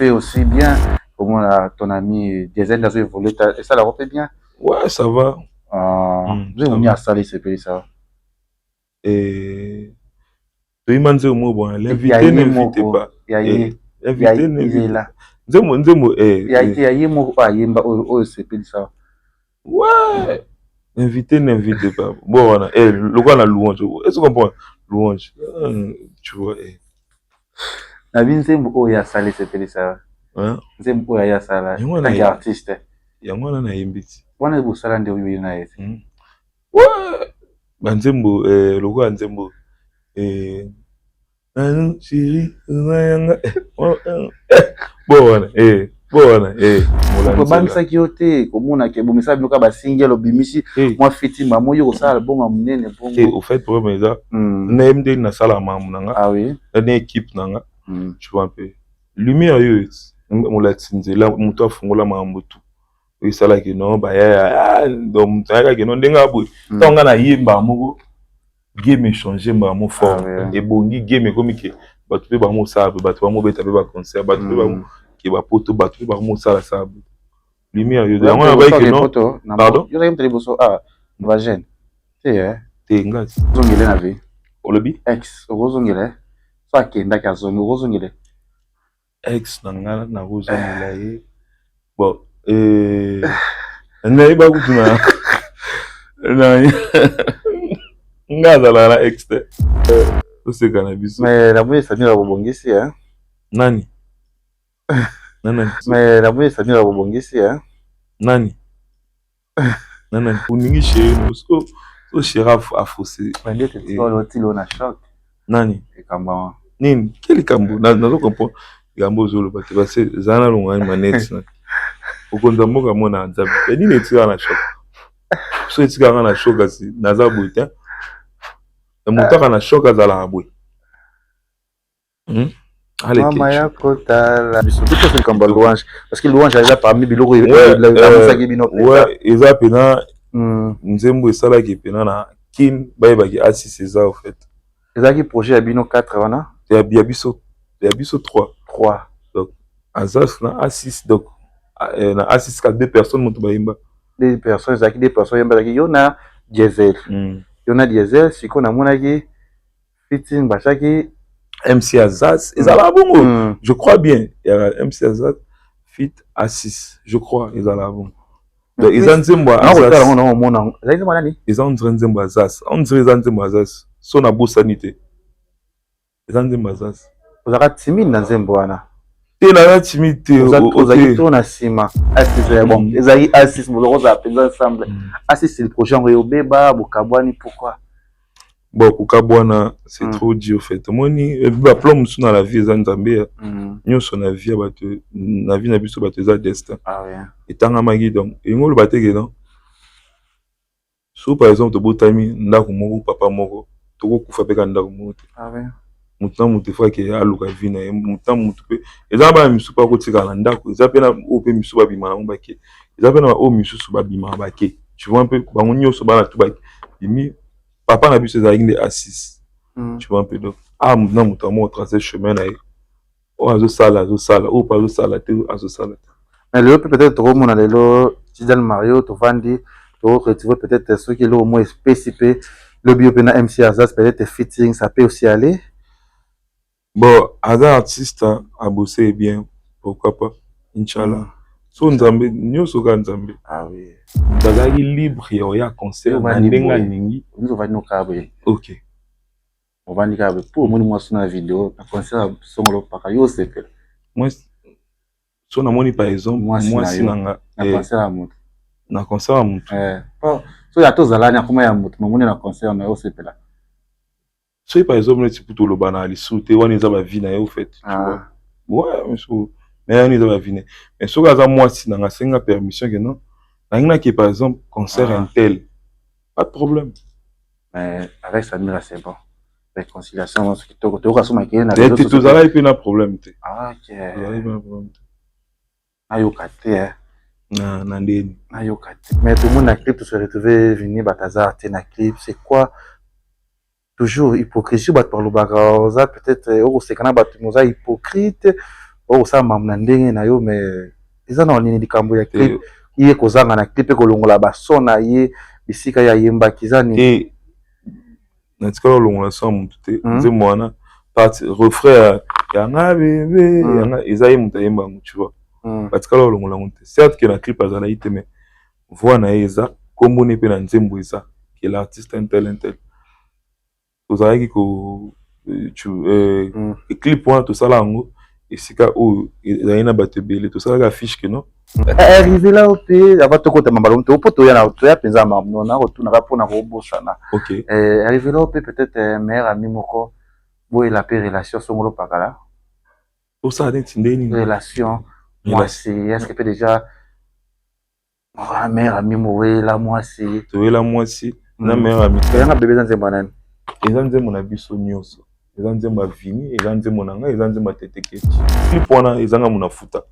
fait aussi bien. Comment ton ami Diesel a évolué, et ça la refait bien. Ouais, ça va. Vous avez mis à saler ce pays, ça. Et tu m'as dit bon, l'invité n'invitez pas. L'invité n'invitez pas. Nzembo, il y a eu mon pas, il y a ce pays, ça. Ouais. Invité n'invitez pas. Bon, voilà. Le gars, la louange. Est-ce qu'on comprend? Louange. Tu vois, Nzembo, il y a salé ce pays, ça. Nzembo, il y a salé. Tant qu'artiste. Il y a un imbiti. On est au salon de United. Ouais. Nzembo, le gars, Nzembo. Chérie. Bon, ça qui était comme on a que bon message nous ka ba single obimisi moi fiti maman yo ça album amunene bon au fait problème ça na MD na sala mamu nanga ah oui na équipe nanga tu vois un peu lumière yo on l'a tinze là muto afungola mambo tout et ça là que non ba ya donc ça là que non ndenga boy tonga na yimba moko game changer ba mo fort et bongi game comme que ba tu ba mo ça ba tu ba mo beta ba concert ba tu ba qui va poto ba tu ba mo ça la ça lumière yo on va que non pardon yo aime téléboso va jeune te ngati zongile na vie olobi ex ozongile ça kenda ka zongo ozongile ex nanga na ozongila ye bon na iba kutuna na ngaza la ex te c'est cannabis mais la moye Samira Bobongisi nani mais la moye Samira Bobongisi nani uningi chéri so chéri afosé na choc nani ekamba nini quel kambo nazo comprendre kambo zolo bate base zana longa manette na okonza mboka mona nzabi nini etika na choc so etika na choc asi naza boita mutaka na choc azala boy Mama ya kotala bisoto c'est comme louange parce que louange est là parmi biloko la musaki bino ouais eza pena nzembo esala ki pena na kin bayeba ki assis eza en fait ezaki projet ya bino 4 wana ya biso 3 donc azas na assis donc na assis ka 2 personnes mutu bayimba 2 personnes ezaki 2 personnes yemba ki yona diesel siko na monaki fitin bachaki MC Azaz, ils allaient bon. Je crois bien. Il y a MC Azaz, fit Assis. Je crois, ils allaient bon. Ils ont dit moi Azaz. Ils ont dit moi Azaz. On dirait ils ont dit moi Azaz. Son abou sanité. Ils ont dit moi Azaz. Vous avez timide dans Zembouana. Et la timidité. Vous avez tout na sima. Assis c'est bon. Ils ont Assis, vous le appelez ensemble. Assis c'est le projet en Réobéba, Bukabwani, pourquoi? Bon, Kukabwana, c'est trop dit au fait. Moi, ni plan dans la vie, Zambia. Nous sommes la vie, la vie n'a plus sur destin. Ah oui. Et tant à Magui, donc, et nous le battez, non? So, par exemple, de Botami, Ndaku Moro, Papa Moro, Toko Koufapeka Ndaku Moro. Ah oui. Moutan Moutefra qui est à l'Okavina, Moutan Moutoupe. Et ça, bah, Moussoupa Kotika Ndaku, ils appellent à Ope Moussouba Bima Mbake. Ils appellent à O Moussouba Bima Mbake. Tu vois un peu, Bangonio Soba Toubak. Papa n'a vu ses aïeux de Assis. Tu vois un peu donc. Maintenant, mon tracé chemin là. Oh, à ce sala. Oh, pas ce sala. À ce sala. Mais le peut-être trop mon allélo. Si dans le Mario, tu vendis, tu retrouves peut-être ceux qui l'ont au moins spécifié. Le biopéna MC Azaz, peut-être fitting, ça peut aussi aller. Bon, Azaz artiste a bossé bien. Pourquoi pas? Inch'Allah. So Nzambe, nyoso ka Nzambe. Ah oui. Bazali libre ya concert na ndenga ningi. Nous va nous caber. OK. On va nous caber pour moi sur la vidéo, na concert songolo paka yo sepel. Moi so na moni par exemple, moi sinanga na concert à mutu. Na concert à mutu. So ya to zalani akoma ya mutu, moni na concert na yo sepela. So par exemple, tu peux to lo bana ali souté, wani za ba vie na yo fait, tu vois. Ouais, monsieur. Mais on est venir. Mais ce que moi si dans la permission que non, là qui par exemple concert intel, pas de problème. Mais avec Samira c'est bon. Réconciliation, ce qui te reçoit ma question. Tu tout ça là il y a un problème. Ah ok. Il y a un problème. Ayokate Nandeni. Ayokate. Mais tout le monde a clip tu se retrouver venir Batazar na clip, c'est quoi? Toujours hypocrisie bat par le bagarre, peut-être au c'est kana bat hypocrite. oh ça mamna ndenge na yo mais eza na nini likambo ya clip iye kozanga na clip kolongola basona ye bisika ya yemba kizani et natikala olongola so mutu te nze mwana parti refrain yanga bébé yanga eza ye mutu ayemba ngo tu vois batikala olongola ngo te certes que na clip azala ite mais voix na ye eza kombone pe na nzembo eza que l'artiste un tel tozalaki ko clip wana tosala yango esika oyo ezali na bato ebele tosalaka affiche que non arrivé là pe ava tokotama balomo to po toya mpenza mamona kotunaka mpona kobosana ok arrivé là pe peut-être meilleur ami moko boyela pe relation songolo pakala osala neti ndeni relation mwasi est-ce que pe déjà meilleur ami moyela mwasi toyela mwasi na meilleur ami yanga bebe za nzembo nani eza nzembo na biso nyonso eza nzembo ya vini eza nzembo na ngai eza nzembo ya teteketi clip wana ezanga mona futa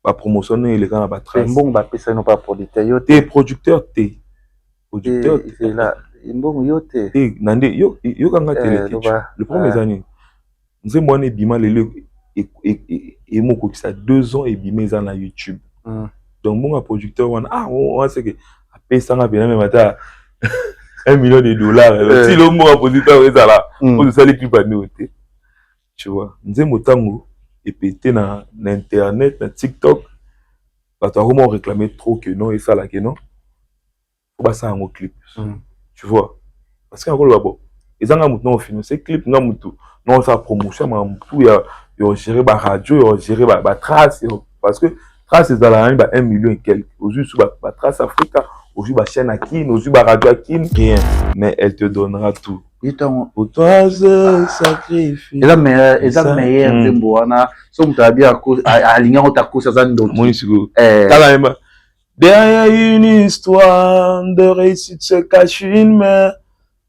bapromotion oyo eleka na batrace mbongo bapesa no pa producteur yo te producteur te producteur te là mbongo yo te te nande yo kanga teteketi le problème eza nini nzembo wana ebima lelo emokokisa 2 ans ebima eza na YouTube donc mbongo ya producteur wana on sait que apesanga pena même ata $1 million si le mot oppositeur est là pour ça les clips à nous tu vois nzembo tango et pété na internet na TikTok bah toi comment réclamer trop que non et ça là que non faut pas ça en clip tu vois parce que encore là bon ils ont un non film c'est clip non mutu non ça promotion mais tout il gérer ba radio il gérer ba trace parce que trace c'est dans la 1 million et quelques aujourd'hui sur ba trace Africa aujourd'hui ma chaîne à Kin, aujourd'hui ma radio à Kin, rien. Mais elle te donnera tout. Pour toi, je sacrifie. Et la meilleure nzembo wana, so muta bien aligner ta course ça ndo. Monisigo. Derrière une histoire de réussite se cache une mère.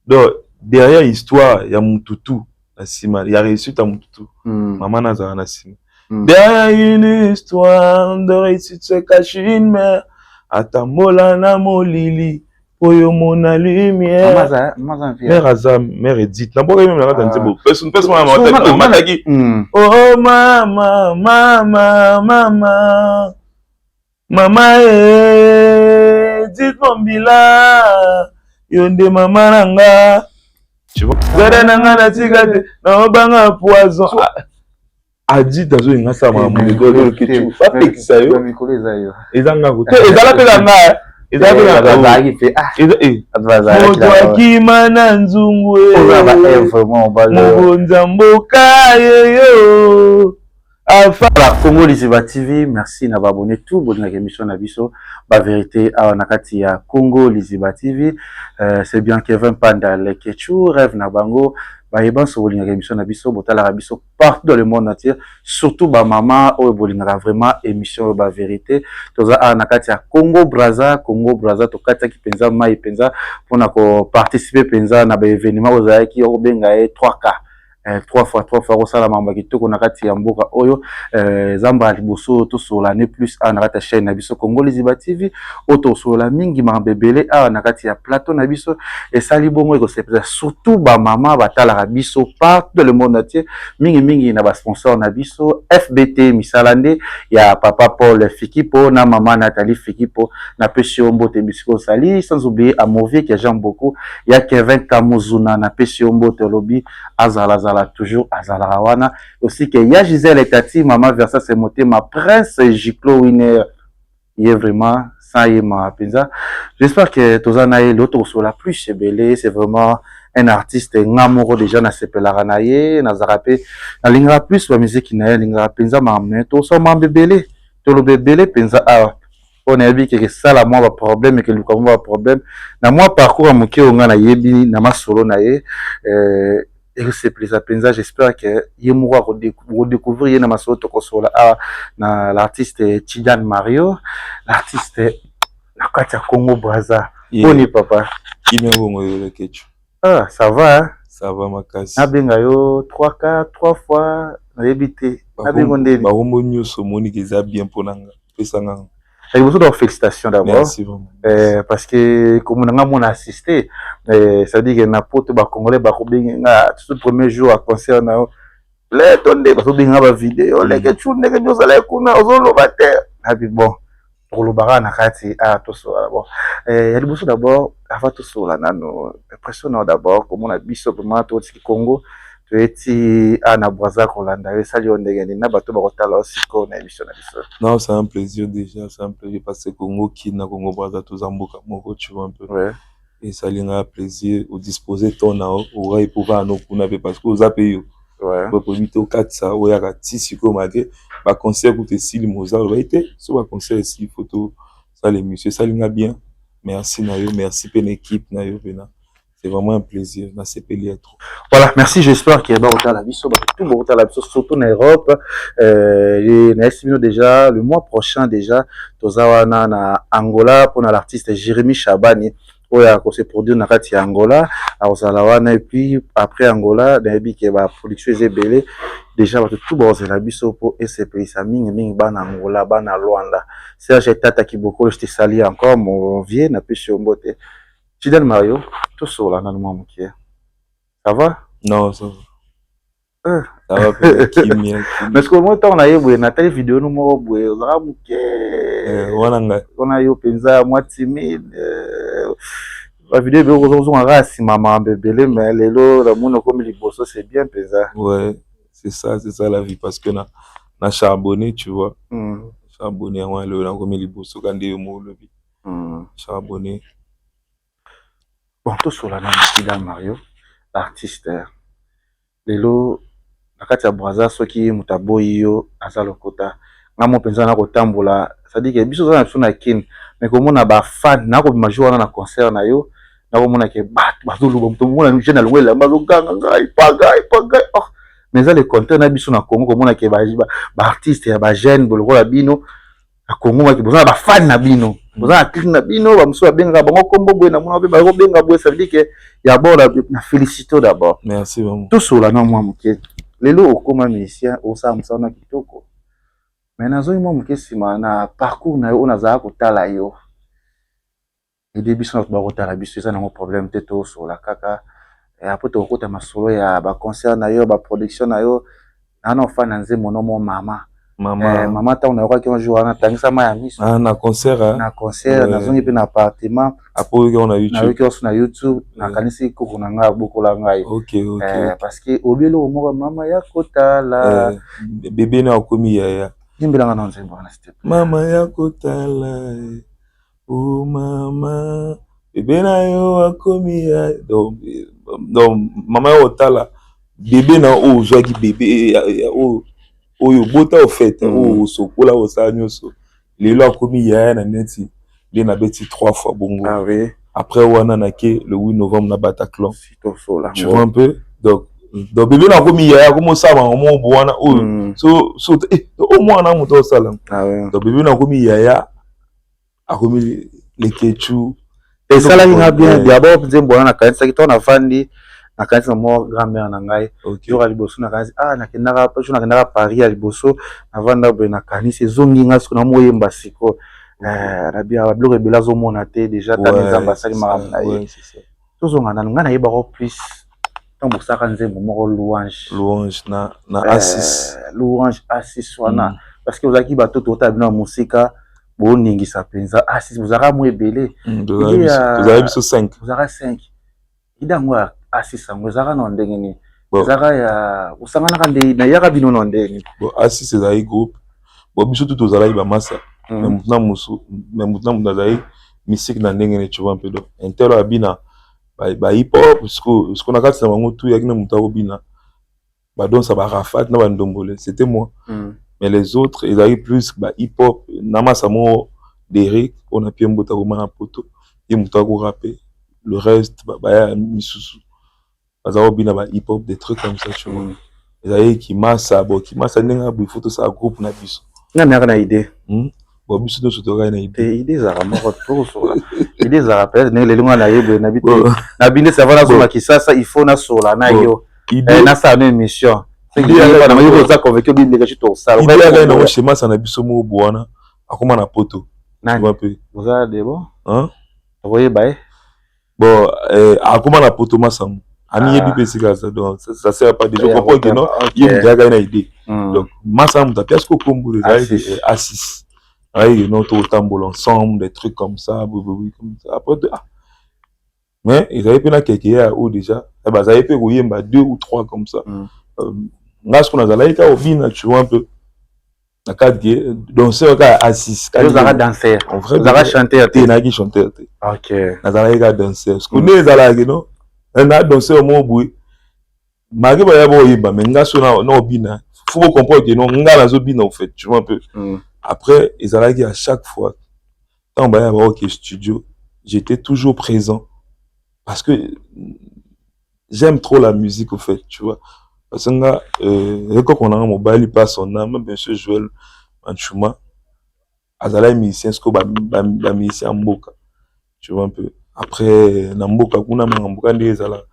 Donc derrière histoire, il y a Mututu, Nasima, il y a réussite à Mututu. Maman Nazara Nasima. Derrière une histoire de réussite se cache une mère. Atamola na molili poyo mona lumière mère azam mère Edith na boka même na kata nzembo personne mama mataki oh mama Edith Mombila yonde mama nanga tu vois zara nanga na tikate na obanga poison adi dazo ingasa mama mugolo kitu apekisa yo ezanga ko ezala pe nga ezala pe nga fait moto akimana nzungu mobonza mboka yeyo Voilà, Congo Liziba TV, merci na abonné tout bon émission na biso ba vérité à nakati ya Congo Liziba TV. C'est bien Kevin Panda le Kechu rêve na bango ba yeba so bolinga émission na biso botala biso partout dans le monde entier, surtout ba maman o bolinga vraiment émission ba vérité. Toza a nakati ya Congo Brazza to kati ki penza mai penza pona ko participer penza na ba événement oza ki o benga 3K. 3 fois au salamamba kitoko na kati ya mboka oyo zamba liboso to sola ne plus a na kati chaîne na biso Congo Liziba TV auto sola mingi mambebele a na kati ya plateau na biso et sali bongo eko sepeza surtout ba mama batala biso partout dans le monde entier mingi na ba sponsor na biso FBT misalande ya papa Paul Fikipo na mama Nathalie Fikipo na Pesio Mbote bisiko sali sans oublier Amovier qui j'aime beaucoup ya Kevin Kamuzuna na Pesio Mbote lobby azala toujours azala wana aussi que ya Gisèle Tati maman Versa c'est monté ma prince Giclo Winner il est vraiment ça y est ma penza j'espère que tozana et l'autre sur la plus c'est belé c'est vraiment un artiste ngamoro déjà na sepela na ye na zarape na linga plus la musique na linga penza ma to so ma bebele to lo bebele penza on a vu que ça la moi problème et que le comme problème na moi parcours moké on na yebi na ma solo na ye et c'est plus à penza j'espère que yemura redécouvrir na masolo to kosola na l'artiste Tidiane Mario l'artiste na katia Congo Brazza boni papa ina bongo le kechu ça va hein? Ça va makasi na benga yo 3 fois na yebité na bengo ndeni ba hombo nyoso moni keza bien ponanga pesanga. Et beaucoup de félicitations d'abord. Merci vraiment. Parce que comme on a assisté, ça dit que n'importe quoi Congolais, tout le premier jour à concert, le tonde baso benga ba vidéo leke chu ndenge nyozala kuna ozoloba te abi bon kolobaka na kati to sola bon ya liboso d'abord avant to sola nano impressionnant d'abord komona biso vraiment to tiki Congo to eti na Brazza kolanda yo sali ondenge ni na bato bakotala osiko na émission na biso. Non, c'est un plaisir déjà, c'est un plaisir parce que Congo Kina, Congo Brazza, tous en bouca, moko, tu vois un peu. Ouais. Et ça a un plaisir au disposer ton au ouais pour voir nos kunapé parce que aux appels ouais pour éviter au 4 ça ou ya tisi ko mague ba concert pour te si Mozart va été so ba concert si photo ça les monsieur ça linga bien merci na yo merci pour l'équipe na yo bena c'est vraiment un plaisir na CPL trop. Voilà, merci, j'espère qu'il y a pas la biso, tout le monde la biso, surtout en Europe. Et déjà le mois prochain déjà, tozawana na Angola pour l'artiste Jérémy Chabani. Oya ko se produire na kati ya Angola, ozalawana et puis après Angola, na bi ke ba production ezebele déjà tout boze la biso pour SCP ça mingi bana Angola, bana Luanda. Serge Tata Kiboko, je te salue encore mon vieux na pêche au mbote. Fidel Mario, tout sur la normalement qui est. Ça va? Non, ça va. Ça va peut-être mais ce que moi on a eu Nathalie vidéo nous mo boé on a eu penza moi timide la vidéo be ozo nga si maman bébé mais lelo la monde comme liboso c'est bien penza. Ouais, c'est ça la vie parce que na charbonné tu vois. Charbonné on le comme liboso quand des mots le vie. Charbonné. Bon tout sur la Fidel Mario, l'artiste lelo na kati ya Brazza soki mutaboyi yo aza lokota ngamo penza na kotambola ça dit que biso za na biso na kin mais komona ba fan na ko major na concert na yo na komona ke bazoluba mutu mona ni jeune alongwe lamba zoganga ngai paga oh mais ça le compteur na biso na Congo komona ke ba artiste ya ba jeune bolokola bino na Congo ba ki boza ba fan na bino boza na clip na bino ba muso benga bango kombo boye na mona ba ko benga boye ça veut dire que ya bon na félicito d'abord. Merci vraiment. Tout sur la non moi muke lelo okoma musicien osa musana kitoko mais nazo mo muke sima na parcours na yo naza kotala yo et début ça ba kotala biso ça na mo problème te to sur la kaka et après to kota masolo ya ba concert na yo ba production na yo na fa na nzemo no mo mama maman ta on a quoi qui un jour na tangisa ma ya miso na concert na zone pe na appartement après on a YouTube na YouTube na kanisi ko na nga bokola ngai OK parce que obielo mo mama ya kotala bébé na komi ya nimbela nga nonze bwana step mama ya kotala oh mama bébé na yo akomi ya donc mama ya kotala bébé na o joaki bébé o oyo bota au fait o sokola o sanyoso lelo akomi ya na neti bien na beti 3 fois bongo. Ah oui. Après wana na ke le 8 novembre na Bataclan. Tu vois un peu donc bébé na komi ya comme ça ba mo wana o so au moins na moto sala. Ah oui. Donc bébé na komi ya akomi les kechu et ça là il bien d'abord nzembo na kanisa ki tona fandi na kanisa mo grand-mère na ngai yo liboso na kanisa na kendaka pa na kendaka Paris ya liboso na vanda be na kanisa zongi ngasko na moyemba siko na bia bloko ebela zo mona te déjà ta nzamba sali maram na ye tozonga na nga na yeba ko plus tant bosaka nzembo moko louange na A6 louange A6 wana parce que ozaki bato tota bino musika boningisa penza A6 bozaka mo ebele tozaka biso 5 bozaka 5 idango A6 ngo zaka no ndenge ni zaka ya usangana kande na yaka bino no ndenge bon A6 ezali groupe bon biso tout ozala ba massa mais mutna musu mais mutna mutazali musique na ndenge ni tu vois un peu donc intero abina ba hip hop ce qu'on a kati na bango tout yakina mutako bina ba donc ça ba rafat na ba ndombole c'était moi mais les autres ils arrivent plus ba hip hop na massa mo d'Eric on a bien mutako mana poto et mutako rapper le reste ba misusu bazao bina ba hip hop des trucs comme ça tu vois ezali qui massa nenga bu photo ça groupe na biso na na idée bon biso to sotoka na idée za moko trop sur la idée za rappel ne lelinga na yebo na bité na binde ça va na zoma kisasa il faut na sola na yo na ça une émission c'est que na mayo za convaincu bi ndeka chito ça idée ya na schéma ça na biso mo boana akoma na poto tu vois peu vous avez des bon hein voyez bae bon akoma na poto masamu Ami yebi pesika ça donc ça sert pas déjà comprends que non Ok. yebi déjà une idée Mm. donc massa muta pièce ko kombo les A6 ouais non tout tambour ensemble des trucs comme ça oui comme ça après mais ils avaient pas quelqu'un ou déjà eh ben ça avait pas yemba 2 ou 3 comme ça là ce qu'on a là il obine tu vois un peu na cadre donc c'est à 6 Vous allez danser, vous allez chanter, tu n'as qui chanter ok, na allez danser parce qu'on est là non on a dansé au mot bruit malgré ba yabo yeba mais nga so na obina faut comprendre que non nga la zo bina au fait tu vois un peu après ils allaient à chaque fois quand ba yabo OK studio j'étais toujours présent parce que j'aime trop la musique au fait tu vois parce que nga quand on a un mobile il passe son âme bien sûr Joël Manchuma azala musicien sko ba musicien mboka tu vois un peu après na mboka kuna mboka ndi ezala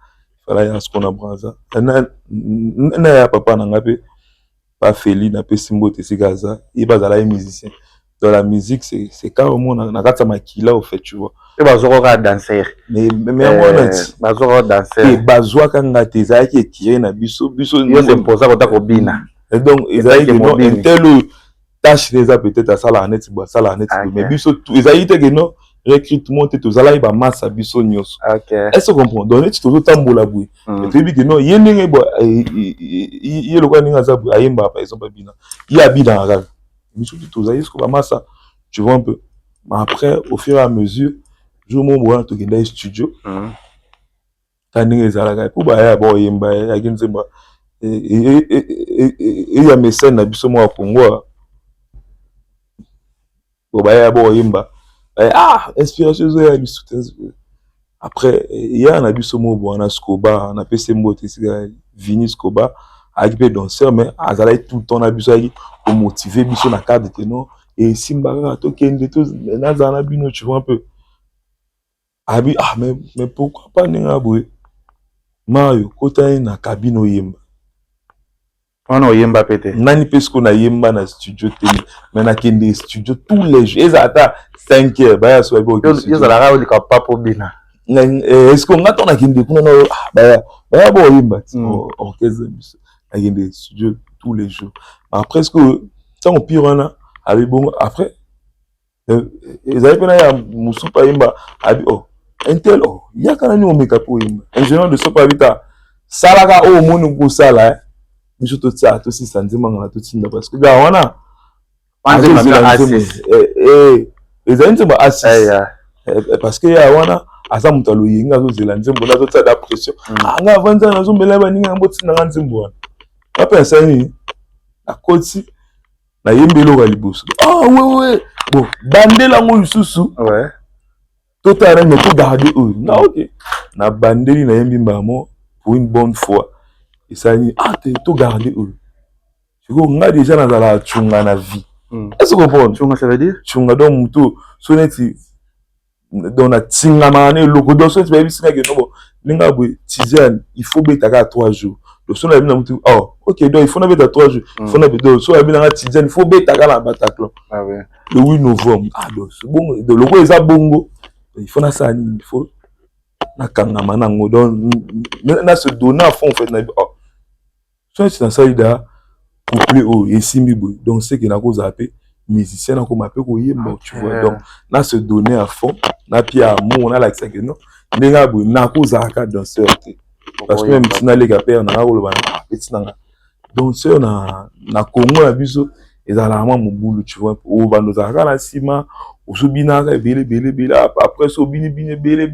fala ya ce qu'on a braza na ya papa na ngape pas Feli na pe simbo te sigaza il bazala musicien dans la musique c'est carrément na kata makila au fait tu vois et bazoko danser mais moi bazoko danser et bazwa kanga te za ki tiré na biso yo se posa kota ko bina et donc ils a non un tel tâche les a peut-être à ça la net mais biso ils a été que non recrutement te tozala iba massa biso nyos ok est-ce que comprend donc tu tozo tambola boué et puis que non yendenge bo yelo kwa ninga za ayemba par exemple bina il habite dans la biso tozala est-ce que ba massa tu vois un peu mais après au fur et à mesure jour mon bois to genda studio tandis ezala pour ba ya bo yemba ya kinzemba et ya mécène na biso mo Congo bo ba ya bo yemba inspiration zo ya biso après il y a un abus au mot on a Scoba on a PC Mbote Vini Scoba avec des danseurs mais azala tout le temps abus pour motiver biso na cadre que non et Simba to kende tous na zana bino tu vois un peu abi mais pourquoi pas ninga boué Mario kota na cabine yemba on a yemba pété nani parce qu'on a yemba na studio télé mais na kende studio tous les jours et ça 5 heures ba ya so ba yo za la ra oli ka papo bina est-ce qu'on attend à kende kuna no ba bo yemba orchestre à kende studio tous les jours après ce que ça on pire on a avec bon après ils avaient pas ya musupa yemba abi un tel ya kana ni o make up yemba ingénieur de sopa vita salaka o monu ko sala biso to tsa to si sanzima ngana to tsinda parce que ga wana panze maka assis ezali nzembo assis parce que ya wana aza moto aloyinga azozela nzembo nazo tsa da pression anga avanza nazo mbela baninga mbo tsinda nga nzembo wana bapensa nini akoti na yembelo ka liboso ouais bon bandela ngo lisusu ouais totala mais to garder eux na ok na bandeli na yembi mbamo pour une bonne fois et ça ni to garder eux c'est que nga déjà nazala chunga na vie est-ce que vous comprenez chunga ça veut dire chunga donc muto soneti dans la tinga mané loko donc soneti ba bisina que non linga boy tiziane il faut betaka 3 jours donc soneti na muto OK donc il faut na beta 3 jours il faut na beta so abi na tiziane il faut betaka na Bataclan ouais le 8 novembre donc c'est bon de loko eza bongo il faut na ça il faut na kangama nango donc na se donner à fond en fait na soneti na salida couplé et simbi boy donc c'est que na ko zapper musicien na ko mapé ko yemba tu vois donc na se donner à fond na pia amour na la que non ndenga boy na ko zaka danseur parce que même si na les gars père na ko loba petit na donc c'est na Congo na biso ezala vraiment mon boulot tu vois o ba nos zaka na sima o subina ka belé après so bini belé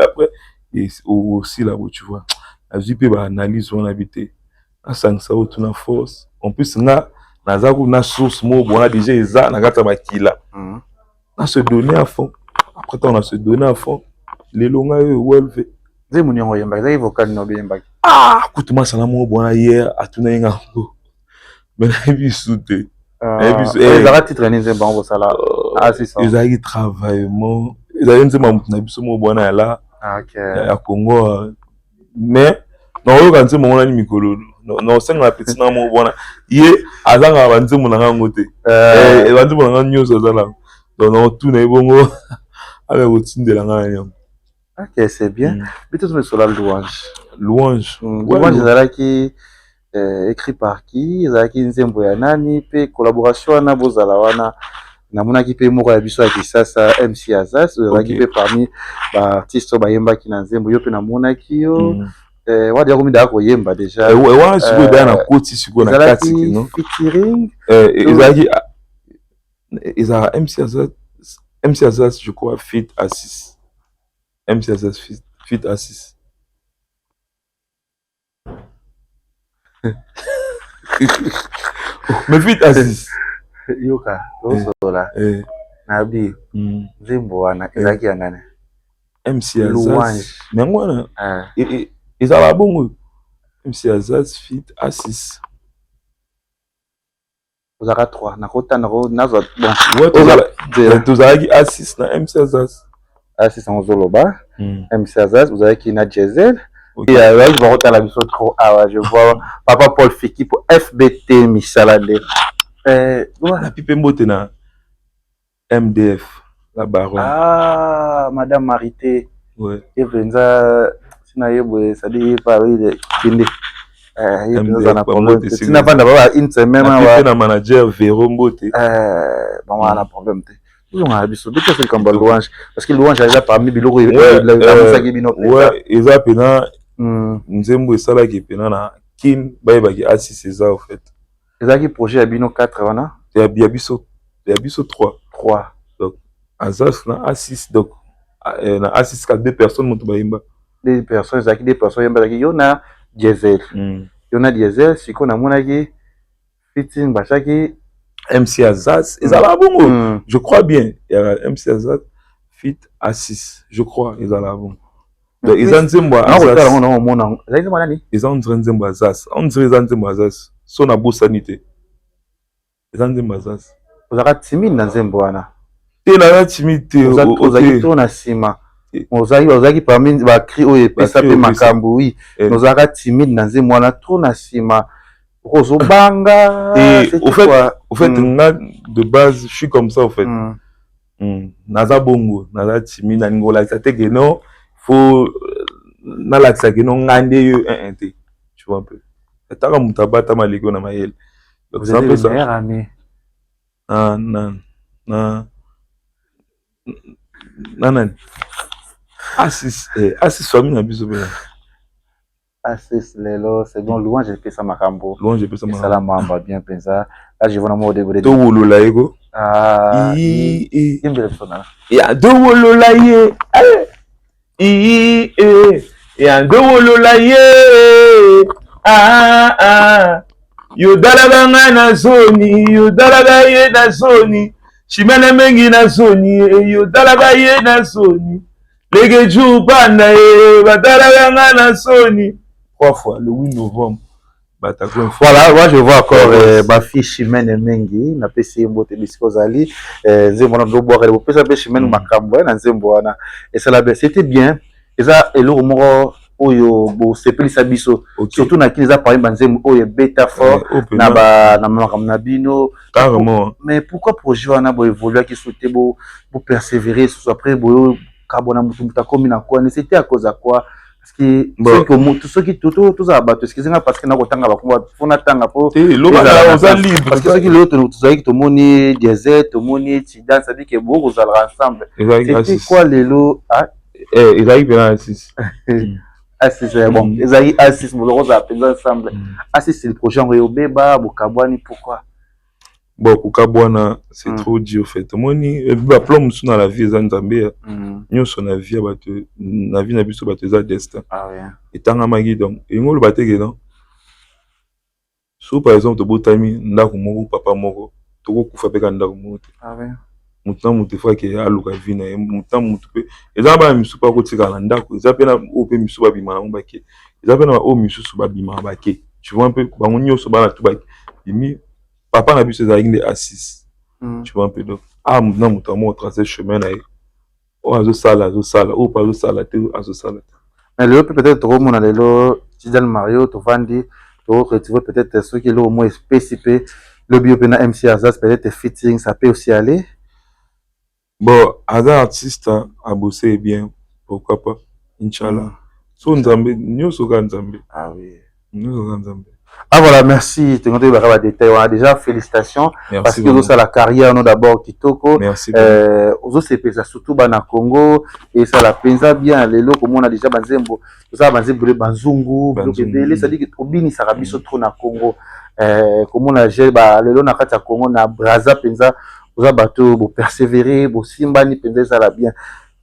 après et aussi là tu vois la vie peut ba analyse on habiter à sangsa autour na force en plus naza na source mo bona déjà eza na kata makila na se donner à fond après on a se donner à fond les longa welve zemu nyongo yemba za vocal no yemba kutuma sana mo bona hier atuna yenga mais na bisute ezala titre ni zemba on sala assistant ezali travaillement ezali nzema mutu na biso mo bona là OK ya Congo mais non quand c'est mon ami mikolo non c'est un petit na mo bona ye azanga banzemu na ngango te banzemu na ngango nyoso azala donc non tout na bongo avec otindela ngana. OK c'est bien bito to sola louange Louange. Louange ezalaki écrit par qui? Ezalaki nzembo ya nani pe collaboration wana bozala wana namonaki pe moko ya biso ya kisasa MC Azaz ezalaki pe parmi baartiste oyo bayembaki na nzembo yo pe namonaki yo wadi yakomi daka koyemba déjà wana sikoyo baya na koti sikoyo na kati no featuring ezalaki ezalaka MC Azaz je crois fit Assis MC Azaz fit Assis mais fit Assis yoka tosola nabi nzembo wana ezalaki ya nani MC Azaz mais yango wana ezala bongo MC Azaz fit Assis ozalaka 3 nakota nazwa bon tozalaki Assis na MC Azaz Assis yango ozoloba MC Azaz ozalaki na Diesel oyaki bakotala biso trop awa je vois papa Paul Fiki po FBT misala nde napi mpe mbote na MDF la baronne madame Marité evenza sina yeboye sadi pa kinde sina vanda baba une semaine na manager Véro Mbote bon na problème te tozonga biso bete c'est comme Louange parce que Louange eza parmi biloko lamusaki bino eza pena nzembo esalaki pena na kin bayebaki Assis eza en fait ezalaki projet ya bino 4 wana ya biso 3 donc Azaz na Assis donc na Assis ka 2 personnes moto bayemba 2 personnes ezalaki 2 personnes yemba ezalaki yo na Diesel yo na Diesel siko namonaki fitting bachaki MC Azaz ezala bongo je crois bien ya MC Azaz fit Assis je crois ezala bongo donc eza nzembo Azaz eza nzembo Azaz on dirait eza nzembo Azaz so na bosani te eza nzembo Azaz ozalaka timide na nzembo wana te naza timide te ozalaki to na nsima ozalaki parmi bacri oyo epesa mpe makambo wi ozalaka timide na nzembo wana to na nsima okozobanga au fait nga de base je suis comme ça au fait naza bongo naza timide nalingi kolakisa te ke non faut nalakisa ke non nga nde yo te tu vois un peu ataka moto abatama leki na mayele vous êtes le meilleur ami nani Assis famille na biso pe Assis lelo c'est bon Louange epesa makambo Louange epesa makambo esala mamba bien penza là je vois na mo de to wolola yeko yembele sona ya do wolola ye ya do wolola ye yo dalaga nga na zoni yo dalaga ye na zoni chimene mengi na zoni yo dalaga ye na zoni lege ju banda ye badalaga nga na zoni 3 fois le 8 novembre voilà moi je vois encore ma fille Chimene mengi na pesi mbote bisiko zali nzembo na ndo boire le pesa pe Chimene makambo na nzembo wana et ça là c'était bien et ça eloko moko oyo bo sepelisa biso surtout na kiliza par exemple nzembo oyo beta fort na ba na makambo na bino carrément mais pourquoi projet wana bo évoluer qui sauter bo persévérer sur après bo kabona mutu komi na quoi c'était à cause de quoi parce que ceux qui tout ça bato excusez-moi parce que na kotanga bakomba fona tanga po parce que ceux qui l'autre tout ça qui to moni Diesel to moni Tidan ça dit que beaucoup ça ensemble c'était quoi les lots Isaïe bien Assis Assis c'est bon Isaïe Assis mo le ça appelle ensemble Assis c'est le projet en Yobeba Bokabwani pourquoi bon Kukabwana c'est trop dur en fait moni ba plomb sous dans la vie za nzambe nyonso na vie bato na vie na biso bato za destin et tanga magi donc ngolo bateke non so par exemple to botami ndako moko papa moko to ko kufa peka ndako moko mutu na mutu fois ke aluka vie na mutu mutu pe eza ba misu pa ko tika na ndako eza pe na o pe misu ba bima na mbake eza pe na o misu su ba bima bake tu vois un peu bango nyonso ba na tu ba imi papa na biso ezalaki nde Assis tu vois un peu donc mutu na mutu amo tracer chemin na ye o azosala o pa azosala te azosala mais le peut-être trop mon lelo Tidal Mario to vandi to retrouver peut-être ceux qui l'ont au moins spécifié le bio pena MC Azaz peut-être fitting ça peut aussi aller bon Azaz artiste a bossé bien pourquoi pas Inch'Allah So Nzambe, nyonso ka Nzambe. Ah oui. Nyonso ka Nzambe. Ah voilà, merci. Tu as détail. Déjà, félicitations. Merci parce que ça, la carrière, nous d'abord, Kitoko. Merci. C'est ça, surtout dans Congo. Et ça, la pensa bien. Les lots, comme on a déjà Banzembo. Tout ça, Banzembo, Banzungu. Ça dit que Obini, ça rabit sur trop na Congo. Comme on a géré, les lots, na Kata Congo, na Braza, pensa. Vous avez bateau, vous persévérer, vous simbani, pensa, ça la bien.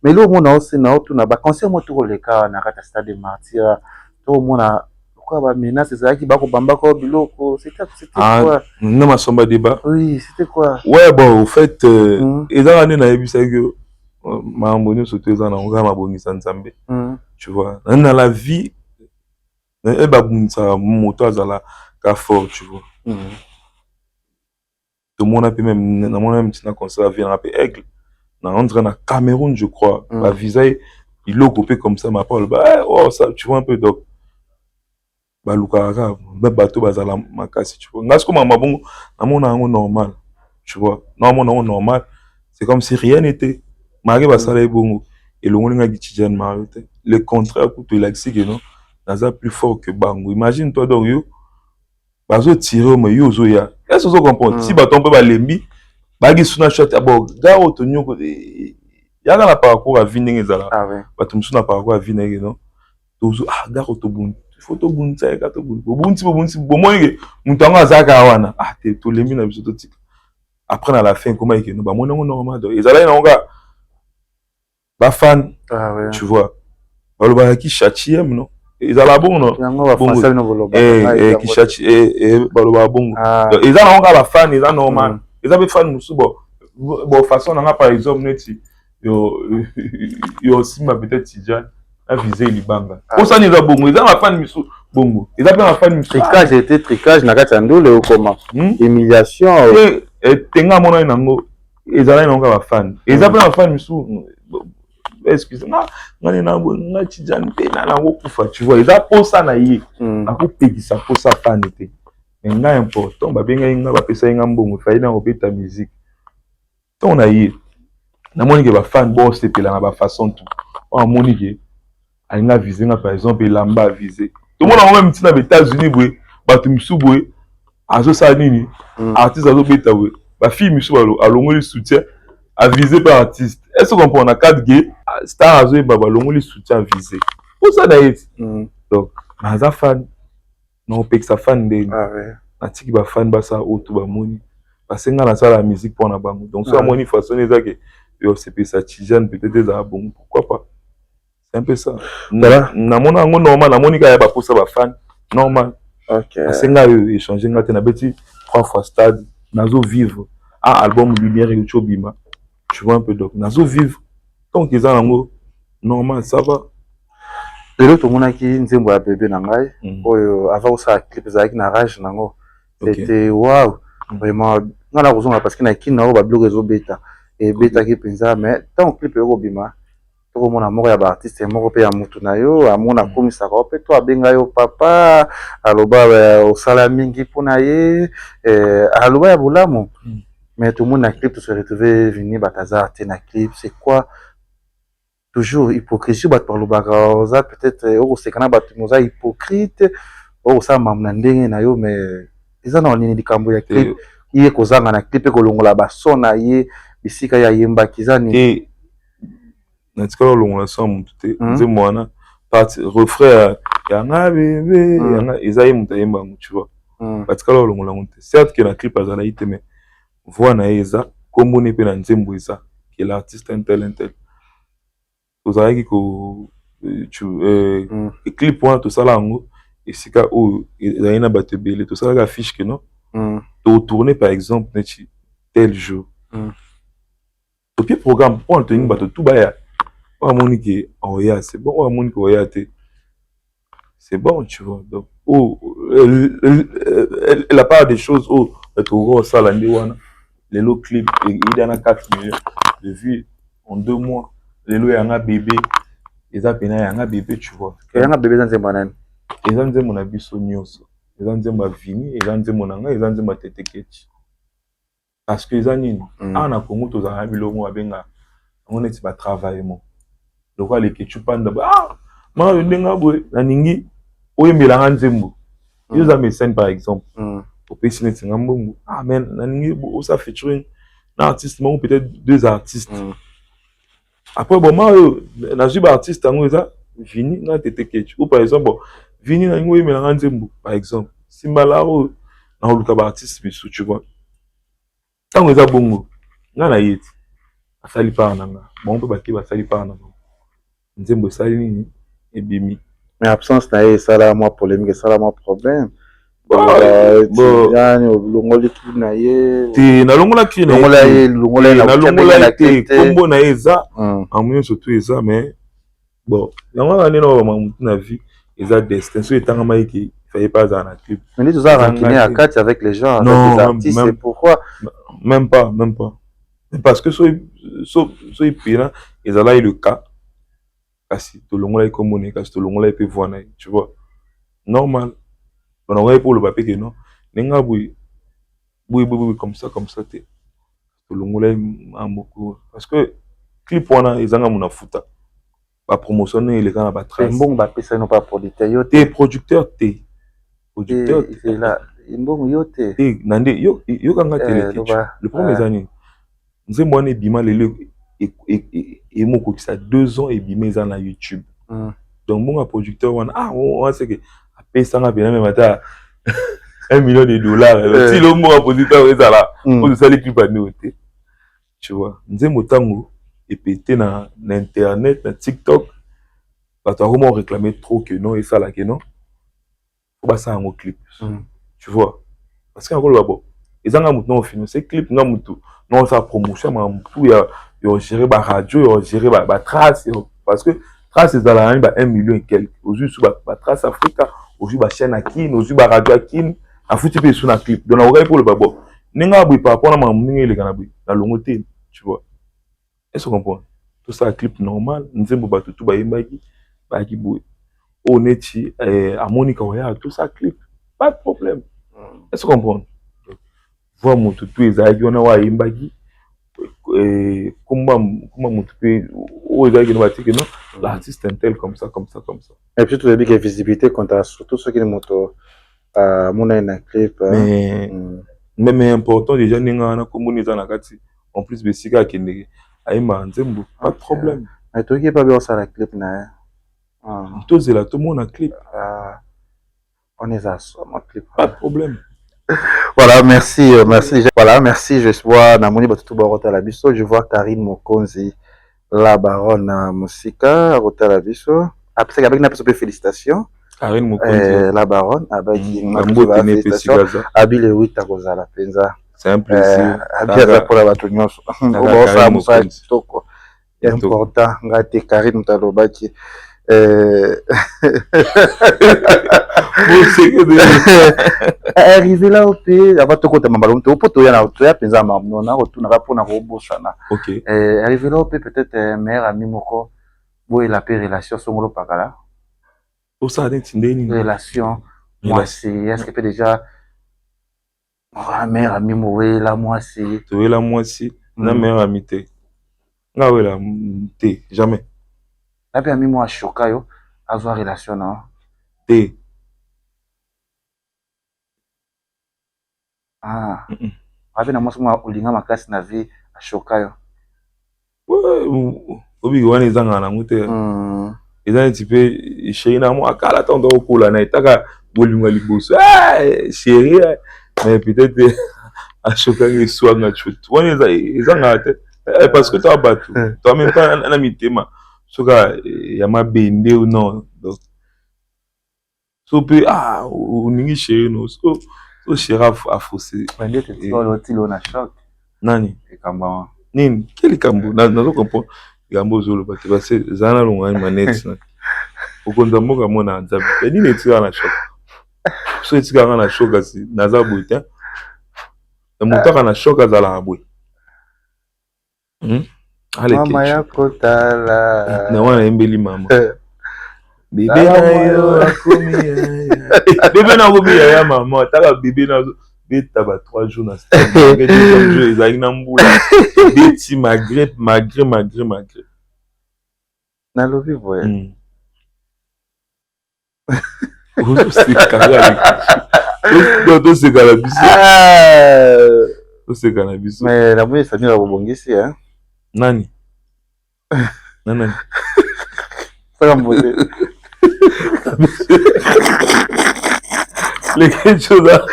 Mais là, on a aussi, on a conseil, moi, tout le cas, na Kata Stade de Martyr. Tout le monde a. Pourquoi menace c'est ça qui va bamba quoi biloko c'était quoi non ma somba débat oui c'était quoi ouais bon au fait et dans l'année na yebisa que ma mboni sauter za na nga ma bongisa Nzambe tu vois dans la vie e ba bunza moto azala ka fort tu vois tout le monde a pu même na mon même tina conserver un peu aigle na on dirait na Cameroun je crois ba visa il l'a coupé comme ça ma parole bah oh ça tu vois un peu donc balukaka bato bazala makasi tu vois ngas comme mabongo na mona ngo normal tu vois non normal c'est comme si rien n'était mari basala ebongo et le ngolinga gitijan marité le contraire pour te l'axi que non naza plus fort que bango imagine toi donc yo bazo tirer mais yo zo ya est-ce que vous comprenez si bato peut balembi bagi suna shot abo ga otonyoko yaka na parcours à vindenge zala bato musuna parcours à vindenge non tozo ga otobuntu photo bunza ka to bunti bomoni mutango azaka wana te to lembi na biso to tika après na la fin comment que no ba mona normal donc ezala na nga ba fan tu vois baloba ki chachiem non ezala bon non ki chachi baloba bon donc ezala nga ba fan ezala normal ezala be fan musu bon façon na par exemple neti yo sima peut-être Tidjane a visé Libanga. Pour ça, nous avons bongo. Ils ont ma fan miso bongo. Ils ont ma fan miso. Tricage, c'était tricage. N'a qu'à t'en le comment? Humiliation. Et tenga mona inango. Ils ont ma fan. Ils ont ma fan miso. Excusez-moi. Ngani na bo nga Tidjane te na na kufa. Tu vois, ils ont pour ça na yé. Na ko pegi ça pour ça fan était. Mais nga important. Ba benga inga ba pesa inga mbongo. Fa ina opeta musique. Ton na yé. Na moni que ba fan bon c'était là na ba façon tout. On moni que alinga visé par exemple lamba visé tout le monde a même tina aux États-Unis boy batu misu boy azo sa nini artiste azo beta boy ba fille misu alongoli soutien a visé par artiste est-ce qu'on comprend na 4 gay star azo ba alongoli soutien visé pour ça d'ailleurs donc maza fan non pek sa fan de na tiki ba fan ba sa auto ba moni parce que na sa la musique pour na bango donc so moni façon ezake yo c'est peut ça Tidjane peut-être des bon pourquoi pas. C'est un peu ça. Voilà. Na mona ngo normal, na monika ya ba pour ça ba fan normal. OK. Asenga échanger ngate na beti 3 fois stade, nazo vivre. Album lumière et chobima. Tu vois un peu donc nazo vivre. Donc ils ont ngo normal, ça va. Le to mona ki nzembo ya bébé na ngai. Oyo avant ça clip zaki na rage nango. C'était waouh. Vraiment ngala kozonga parce que na kina ba blog réseau beta et beta ki penza mais tant clip yo bima. Tout mon amour ya ba artiste moko pe ya mutu na yo amona komisa ko pe to abenga yo papa aloba o sala mingi pona ye aloba ya bulamu mais tout le monde na clip se retrouver venir bataza te na clip c'est quoi toujours hypocrisie bat par lobaka oza peut-être o sekana bat moza hypocrite o sa mamna ndenge na yo mais eza na nini likambo ya clip iye kozanga na clip ko longola ba sona ye bisika ya yemba kizani natika longola sa mutu te nze mwana parti refrain yanga bébé yanga ezayi mutu ayemba ngo tu vois batika longola ngo te certes que na clip azala ite mais voix na eza kombo ne pe na nzembo eza que l'artiste un tel ozalaki ko clip wana tosala yango esika oyo ezali na bato ebele tosalaka affiche que non tourner par exemple neti tel jour topie programme po na toningi bato tout baya Monique Oya, c'est bon, Monique Oya, c'est bon, tu vois. Donc, elle a pas des choses, ça, les lots clips, il y en a 4 millions de vues en 2 mois. Les lots, il y en a bébé, ils ont un bébé, tu vois. Il y en a bébé dans ces bananes. Ils ont mon habit sonioso, ils ont ma vini, ils ont mon anga, ils ont ma tête ketch. Parce que ils ont un Congo, tous un million, on est pas travailler, moi. Le roi les ketchup ma ndenga boy na ningi oyembelanga nzembo yo za mécène par exemple au pays net ngambongo ah men na ningi ça featuring un artiste ou peut-être deux artistes après bon ma na juba artiste ngo ça Vini na tete ketch ou par exemple bon Vini na ningo oyembelanga nzembo par exemple Simbalaro na oluka ba artiste biso tu vois tango eza bongo nga na yeti asali par nanga bon pe baki basali par nanga nzembo sali nini ebimi mais absence na ye sala moi polémique sala moi problème yani longoli ki na ye te na longola ki na ye na longola te kombo na eza amunyo surtout eza mais bon yango ngane na ba mutu na vie eza destin so etanga maiki fallait pas en la clip mais tu as rankiné à 4 avec les gens avec les artistes c'est pourquoi même pas parce que so ipena ezala le cas kasi to longola ikomone kasi to longola ipe voir tu vois normal on aurait pour le papier que non nenga boui comme ça te to longola amoko parce que clip wana ezanga mona futa ba promotionner les gars ba trace bon ba pesa non pas producteur yo te producteur c'est là bon yo te nande yo kanga télé le premier année nzembo wana ebima lelo et moko qui ça 2 ans ebima eza na YouTube donc mon producteur wana on sait que après ça bien même ata $1 million si le mon producteur eza là pour ça les clips à noter tu vois nzembo tango et pété na internet na TikTok parce que on réclamait trop que non et ça là que non faut pas ça en clip tu vois parce que encore là bon ils ont un film c'est clip non ça promotion mais tout il gérer ba radio il gérer ba trace parce que trace c'est là $1 million et quelques aujourd'hui sur ba trace Africa aujourd'hui ba chaîne Akin aujourd'hui ba radio Akin a foutu pe sur un clip donc on regarde pour le babo ninga boui par rapport à ma ninga les canabi na longoté tu vois est-ce que vous comprenez tout ça clip normal nzembo ba tout ba yembaki ba ki boui honnêti à Monica Oya tout ça clip pas de problème est-ce que vous comprenez voir mon tout les aïeux on a wa yembaki comment mon tout aux aïeux no que non l'artiste est tel comme ça et puis tout le big visibilité quand surtout ceux qui le moto mon un clip mais important déjà ninga na komunisa na kati en plus besika kende aima nzembo pas de problème mais toi qui pas bien ça la clip na tout c'est là tout le monde a clip on est à ça mon clip pas de problème voilà merci voilà merci je vois na moni batu ba la biso je vois Karine Mokonzi la baronne musika rota la biso après avec na biso félicitations Karine Mokonzi la baronne avec félicitations abile 8 à kozala penza c'est un plaisir abia pour la batu nyonso bon ça musa toko important ngate Karine mutalobaki arrivé là au pays avant de côté mambalon to poto ya na to ya penza mamno na retourna pour na robosana OK arrivé là au pays peut-être mère ami moko boy la paix relation songolo pakala pour ça ndeni relation moi c'est est-ce que peut déjà mère ami moé la moi c'est to la moi si na mère amité nga wela té jamais la paix ami moi choka yo avoir relation non té Abi na mwa ulinga makasi na vie ashoka yo. Obi wana ezanga na ngote. Ezana tipe chéri na mo akala tondo okola na etaka bolinga liboso. Chéri mais peut-être ashoka ngeswanga chutu. Wana ezanga te parce que toi batu. Toi même pas na mitema. Soka ya mabende ou non. Donc so pe uningi chéri no. So chéri a faussé. Tilo na choc. Nani? Ekamba. Nini? Quel kambo? Nazo comprendre. Kambo zolo parce que zana longa manette na. Okonza mboka mona nzabi. Nini etika na choc? So etika na choc asi naza boita. Mutaka na choc azala abwe. Allez. Mama yako tala. Na wana embeli mama. Bébé na yo akomi ya. Bébé na akomi ya maman. Taka bébé na beta ba 3 jours na stade. Bébé 2 jours ezali na mbula. Beti malgré. Na lobi voye. C'est carré. Tout c'est cannabis. Tout c'est cannabis. Mais la moyenne, ça vient à rebondir, hein. Nani? Nani? Ça va me Les ketchup là.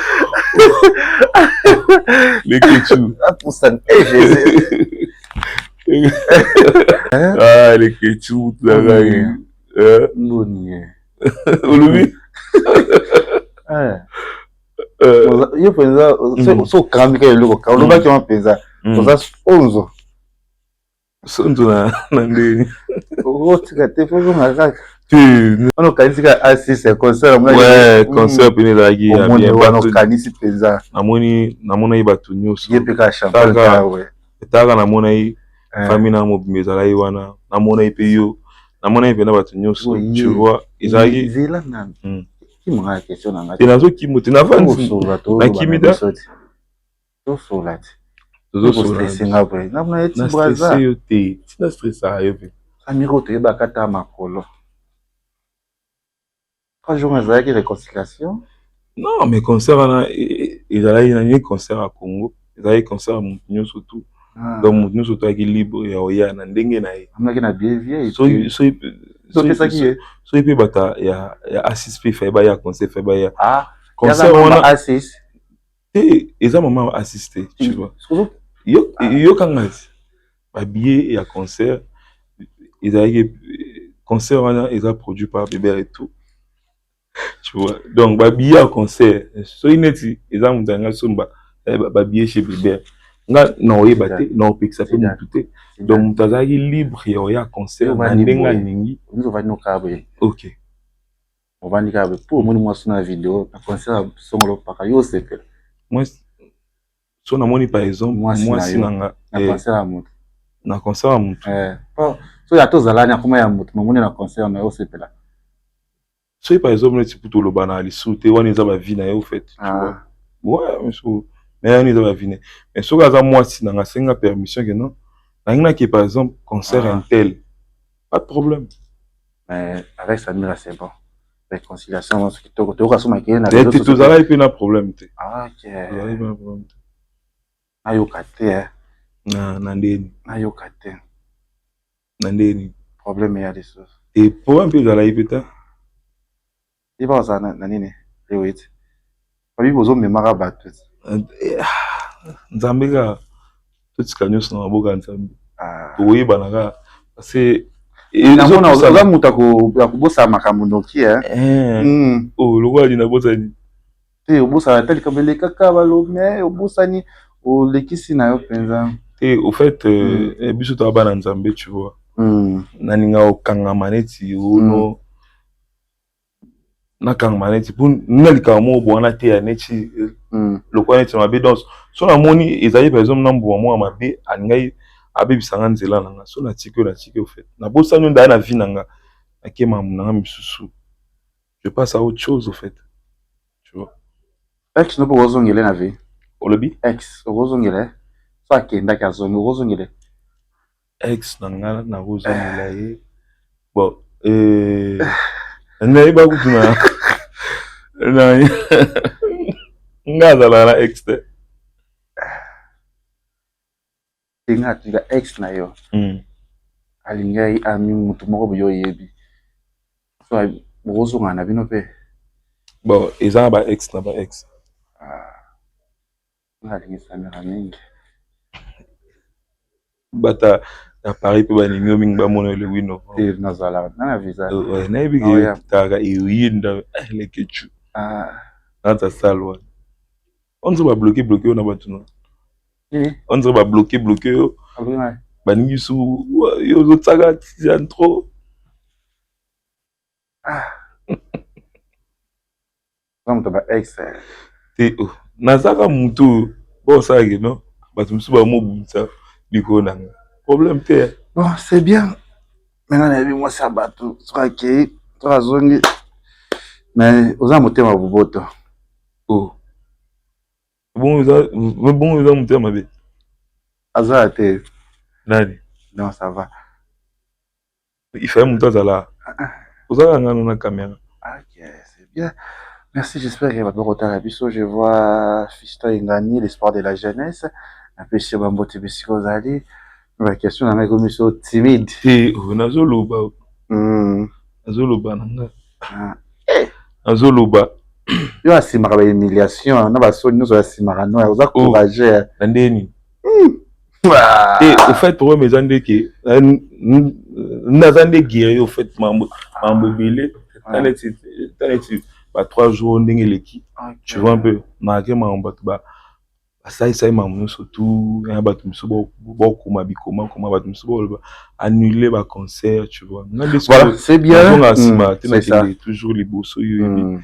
Les ketchup. Pour ça, ah, les ketchup là. Boni. Olobi. Yo penza so kamika eloko ka oloba ki mapenza oza onzo sonzo na ndeni otika te fozo ngaka tu ono kanisika assist concert mwa ouais concert pene la gi ya bien ono kanisi penza namona yi batu nyonso ye peka champagne ka we etaka namona yi famille na mobimeza la yi wana namona yi pe yo namona yi pena batu nyonso tu vois izaki zela nan Kimanga question nanga. Tenazo kimo tenafandi. Na kimida. Tosola. Tosola. Singa bwe. Namna eti braza. Na stress yo te. Tina stress ayo pe. Amiro to yeba kata makolo. Quand je me dis réconciliation. Non, mais concert na il y concert à Congo. Il y a concert à Montignon surtout. Donc Montignon surtout avec libre ya oya na ndenge na ye. Amna na bien vie. So il peut bata ya assist fait ba ya concert fait ba ya concert on a assist et eza maman assister tu vois yo kangazi ba billet ya concert ils a concert on a produit par Bébé et tout tu vois donc ba billet à concert so ineti eza mutanga somba ba billet chez Bébé nga non yebate non pixa pe mututé donc mutazaki libre ya concert na ndenga ningi nous va nous kabwe OK on va dire que pour moi moi sur la vidéo na concert songolo paka yo sepel moi so na moni par exemple moi sinanga na concert à mutu so ya tozala nya kuma ya mutu moni na concert na yo sepela so par exemple le tipo to loba na lisute wana eza ba vie na yo fait tu vois ouais monsieur mais on eza ba vie mais so kaza moi sinanga senga permission que non na qui par exemple concert un tel pas de problème mais avec Samira c'est bon réconciliation ce qui te rasoma qui na tu zala et puis na problème te OK zala pas problème ayo kate na ndeni ayo kate na ndeni problème ya des choses et pour un peu zala ipeta il va ça na nini wait pabi bozo memara batu nzambeka tout kanyoso na boka nzambe toyeba naka parce que oza mutu akobosa makambo noki lokola na bosani te obosana te likambo elekaka balome obosani olekisi na yo mpenza te au fait biso toya bana nzambe tu vois naninga okangama neti ono nakangama neti mpo nalikawa mo obwana te ya neti lokola neti mabe donc so namoni ezali par exemple na mbuma moko ya mabe alingai abebisanga nzela nanga so natiki au fait nabosani ndaya na vie nanga nakema nanga misusu je passe à autre chose au fait tu vois ex no po ozongele na vie olobi ex ozongele so akendaki azongi ozongele ex nanga na ozongela ye bon nayeba kutu na nga azala na ex te nga tika ex na yo alingai ami mutu moko boyo yebi so bozonga na bino pe bon eza ba ex na ba ex alingi Samira mingi bata na Paris pe baningi mingi bamona le 8 novembre nazala na visa nayebi ke taka eyinda le kechu ata salwa on se va bloquer na batuna on se va bloquer yo baningi su yo zo tsaka tian trop comme to ba ex te nazaka mutu bon ça que non batu musu ba mo bumsa biko nanga problème te bon c'est bien maintenant na bi moi ça batu sera que toi zongi mais oza motema boboto bon ils ont motema be aza te nani non ça va il fait mutu azala ozaka ngano na caméra Ok, c'est bien. Merci, j'espère que votre retard biso. Je vois Fisto Ingani, l'espoir de la jeunesse. Un peu sur Bambote Biskozali. La question d'un mec comme ça, timide. Te nazoloba Hmm. nazoloba nanga Ah. nazoloba Yo asimaka ba humiliation na basoni nyonso asimaka no oza courageux. na ndeni Ah. te au fait problème eza nde ke naza nde guéri au fait mambo ebele ta neti ba 3 jours ndenge eleki tu vois un peu naake mambo bato basaisai mambo nyonso tu ya bato mosusu bakoma bikoma bato mosusu boloba annule baconcert tu vois Voilà, c'est bien. nazonga nsima te nakende toujours liboso oyo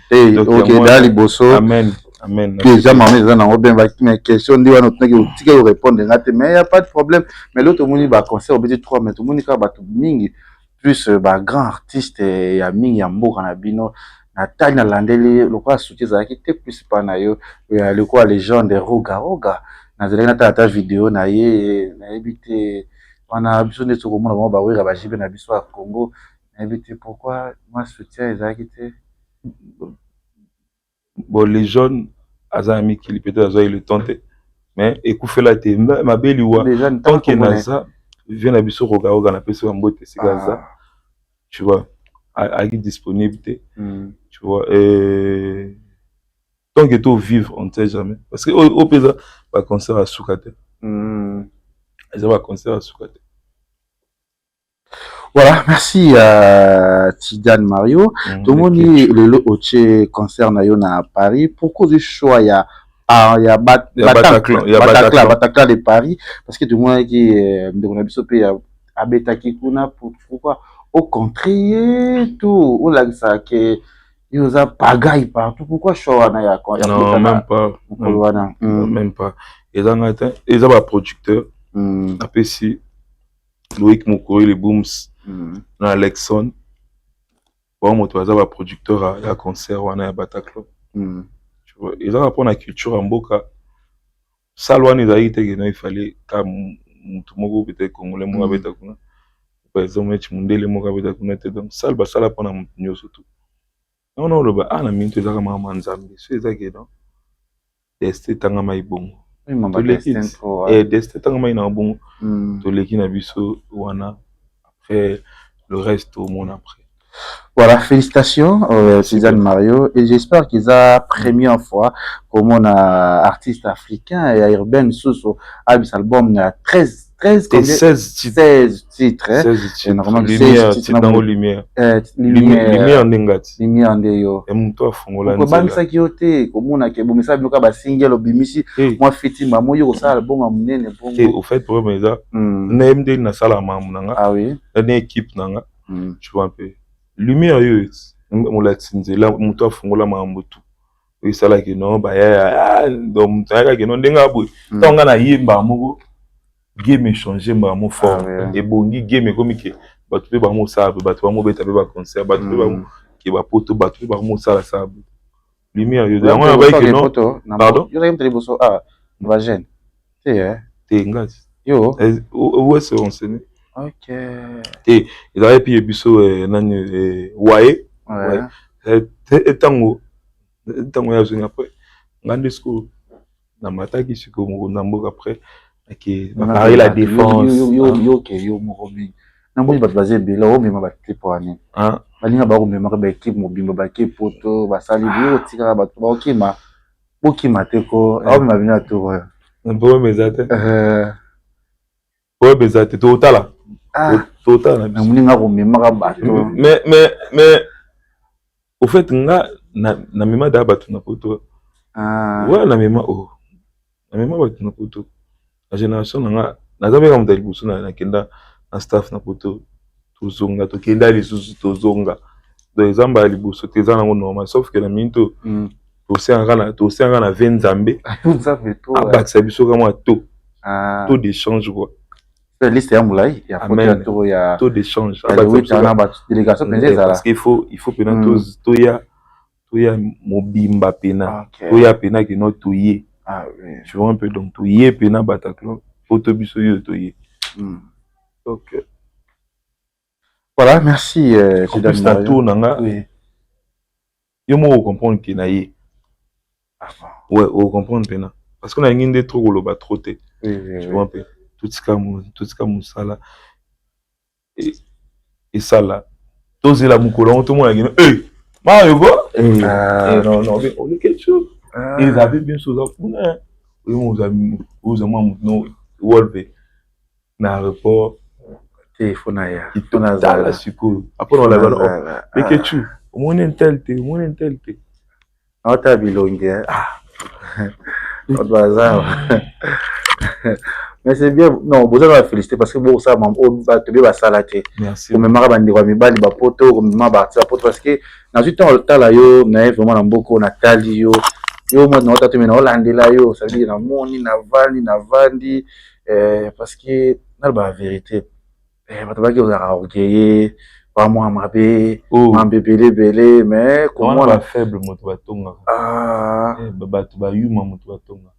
okenda liboso amen amen déjà maman eza nango bien mais question ndi wana otunaki otika yo répondre nga te mais y a pas de problème mais l'autre tomoni baconcert obeti 3 mais tomoni kaka bato mingi plus bagrand artiste ya mingi ya mboka na bino natali nalandeli lokola soutien ezalaki te plus pa na yo lokola légende roga nazalaki natala ata video na ye nayebi te wana biso nde tokomona bango bawera bajibe na biso ya Congo nayebi te pourquoi moi soutien ezalaki te. Bon les jeunes aza ya mikili peut-être azwaki le temps te mais ekufela te mabeli wa tant que naza vie na biso roga napesi bambote esika aza tu vois aki disponible te tu vois tant que to vivre on ne sait jamais parce que au pesa baconcert asuka te eza baconcert asuka te. Voilà, merci à Tidiane Mario. Tout le monde le oche concert na yo na Paris. Pourquoi du choix il y a Bataclan de Paris parce que tout le monde qui on a biso pe à Betaki kuna pourquoi au contraire tout on l'a ça que il y a pagaille partout pourquoi choix na ya non même pas ils ont un producteur apesi Loïc Mokori les Booms na Alexon bon moto aza ba producteur ya concert wana ya Bataclan tu vois ils ont rapport na culture en mboka salwana ezali te que il fallait ka mutu moko peut-être congolais moko abeta kuna par exemple mundele moko abeta kuna te donc sal basala pona mutu nyonso tu non loba na minto ezaka mama nzambe so ezaki non teste tanga mai bongo destin tanga mai na bongo toleki na biso wana après le reste au monde après. Voilà, félicitations Tidiane Mario et j'espère qu'ils a première fois comme on a artiste africain et urbain sous Abis album na 16 titres et normalement 16 titres dans lumière lumière ndengati lumière ndeyo et muto afungola nzela ko bamisa kiote komona ke bomisa binoka ba single obimisi moi fitima moyo ko sala album munene bongo et au fait problème ça na MD na sala mamu nanga ah oui na équipe nanga tu vois un peu lumière yo molakisi nzela mutu afungola mambo tu oyisalaki non baya donc mutu ayakaki non ndenge aboye ntango na yemba moko game échanger mbamo fort ebongi game ekomi ke bato mpe bamosala pe bato bamobeta mpe baconcert bato mpe bamoke bapoto bato mpe bamosala sala lumière yo yango nabayike non pardon vagene te ngati yo owese renseigné ok ezalaki mpe biso nani waye ntango yazongi après nga nde sikoyo namataki sikoyo moko na mboka après bakari la défense yo moko mingi namoni bato baza ebele omema baclip wana balinga bakomemaka baeclip mobimba bake poto basali yo otikaka bato bokima te ko aomema bino ya tour oyo problème eza te totala namoni nga komemaka bato mais au fait nga namema daa bato na poto wa namema bato na poto la génération nanga naza mpe moto ya liboso nakenda na staff na poto tozonga tokenda lisusu tozonga donc ezamba ya liboso te eza nango normal sauf que na minito tosengaka na ve nzambe abakisa biso ka mwa taux d'échange quoi liste ya molai ya taux d'échange parce qu'il faut pena toya mobimba pena toya pena kino toye tu vois un peu donc toye pena Bataclan photo biso yo toye donc voilà merci Tidiane Mario nanga yo mo comprendre que na ye ouais on comprendre pena parce qu'on a nginde trop le trop te tu vois un peu tout ce comme ça là et ça là tous la mukolo tout le monde a dit hey Mario non non mais on est quelque chose ils avaient bien chose à faire aux amis non Wolve na rapport téléphone ya la siko après on l'a mais que tu mon intelligence ota bilongi au bazar mais c'est bien non besoin de féliciter parce que bon ça on va te bien ça là merci comme mara bandi wa mibali ba poto comme mama ba poto parce que na tout temps ta la yo na vraiment na mboko na tali yo moi na ota to mena olandela yo ça veut dire na moni na vandi parce que na la vérité bato baki ozaka orgueilleux pas moi mabe belé mais comment la faible moto batonga bato ba yuma moto batonga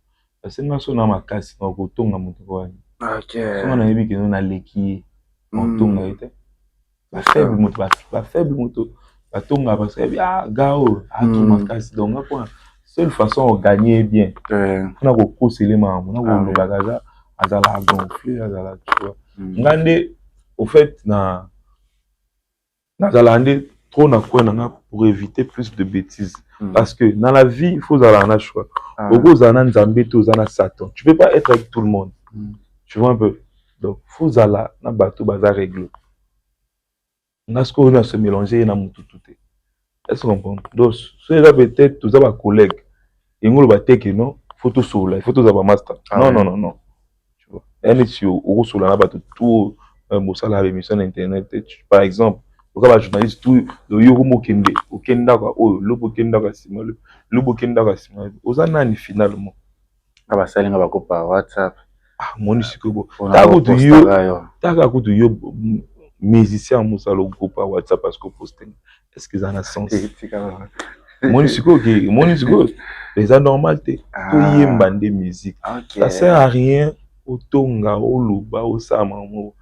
parce que na so na makasi na kotonga moto wani OK so na yebi ke na leki motonga ete ba faible moto batonga parce que gao tout makasi donc quoi seule façon de gagner bien na ko kosele mamu na ko bagaza azala gonfler azala tu vois ngande au fait na zalande trop na quoi pour éviter plus de bêtises parce que dans la vie il faut avoir un choix beaucoup zana nzambe to zana Satan tu peux pas être avec tout le monde tu vois un peu donc faut zala na bateau bazar règle na ce qu'on a se mélanger na mutu tout est-ce qu'on comprend donc c'est là peut-être tous les collègues et ngolo ba teke non faut tout sur là faut tout avoir master non tu vois et si au sur là na bateau tout mosala émission internet par exemple le journaliste tout le yorumo kende okenda kwa o lobo kenda kwa sima lobo kenda kwa sima ozana ni finalement aba salinga bakopa WhatsApp moni sikobo taka kutu yo musicien musalo kopa WhatsApp parce que posting est-ce que ça a sens moni sikobo les anormalités to yemba de musique ça sert à rien otonga oluba osama mo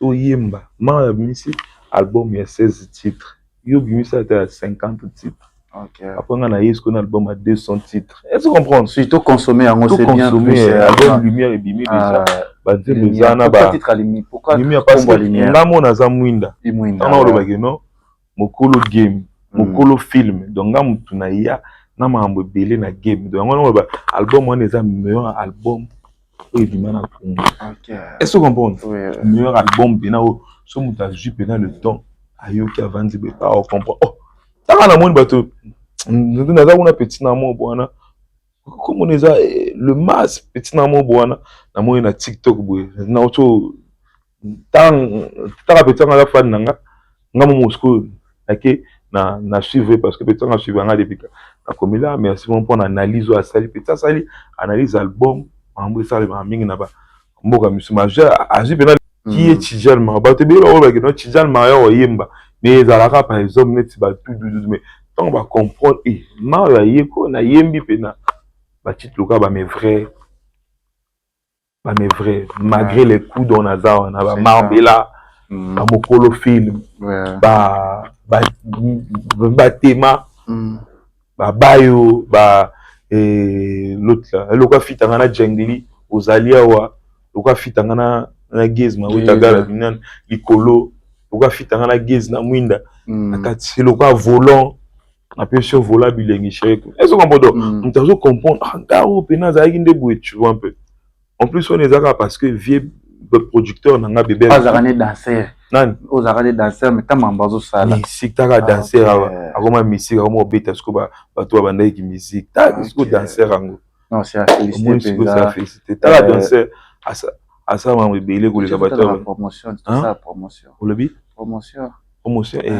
to yemba ma musique album il y a 16 titres yo bimisa à 50 titres après on a eu ce qu'on album à 200 titres est-ce que vous comprenez surtout consommer en c'est bien consommer album lumière et bimi déjà ba nzemezana ba titre à limite pourquoi lumière parce que ngamo na za mwinda on le bageno mokolo game mokolo film donc ngamo tuna ya na mambo belé na game donc on ba album on est un meilleur album et du mana est-ce que vous comprenez meilleur album benao so muta jupe na le temps ayoki avandi be pas comprendre oh tanga na moni bato naza kuna petit na mo bwana comme on est le masse petit na mo bwana na moni na TikTok boy na auto tanga petit na fan nanga ngamo Moscou OK na suivre parce que petit na suivre nga depuis na comme là merci pour analyse à sali petit sali analyse album ambo sali ba mingi na ba mboka musumajeur ajipe qui est Tijal Mara te bilo ba que Tijal Mara o yemba mais zalaka par exemple net ba tout mais tant on va comprendre Mara yeko na yembi pena ba titre loka ba mais vrai malgré les coups dans Nazar na ba Marbella ba mokolo film ba tema ba bayo ba l'autre là loka fitanga na jengli ozalia wa loka fitanga na gizma utagala binan likolo loka fitanga na giz na mwinda akati loka volant na pression volant bilengi chek est-ce qu'on peut on comprendre ngaro pena za yinde boué tu vois un peu en plus on est là parce que vieux producteur nanga bébé azarane danser nan ozarane danser mais ta mambazo sala musique ta danser akoma musique akoma beta sko ba to banda ki musique ta sko danser ango non c'est à féliciter ta danser à ça m'a belé ko les abattoirs promotion c'est ça promotion pour le bit promotion et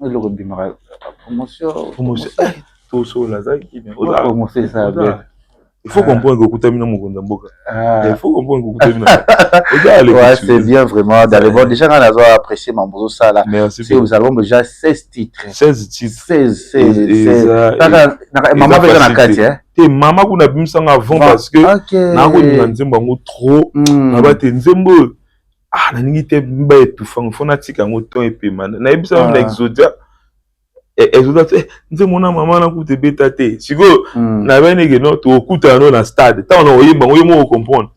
le bimara promotion tout so la za qui promotion ça il faut comprendre que Koutamina Mokonda Mboka. Il faut comprendre que Koutamina. Ouais, c'est bien vraiment. D'abord, déjà, on a apprécié Mambozo ça là. Merci. Nous avons déjà 16 titres. 16 titres. 16. Maman avait dans la carte, hein. Et maman, qu'on a vu ça avant parce que. Na ko nzemba ngo trop. Na ba te nzembo. Na ningi te mba etu fang fona tika ngo ton et puis man. Na ebisa même Exodia. nze mona mama na kute beta te siko na bene ke no to kuta no na stade ta on oyimba oyimo comprendre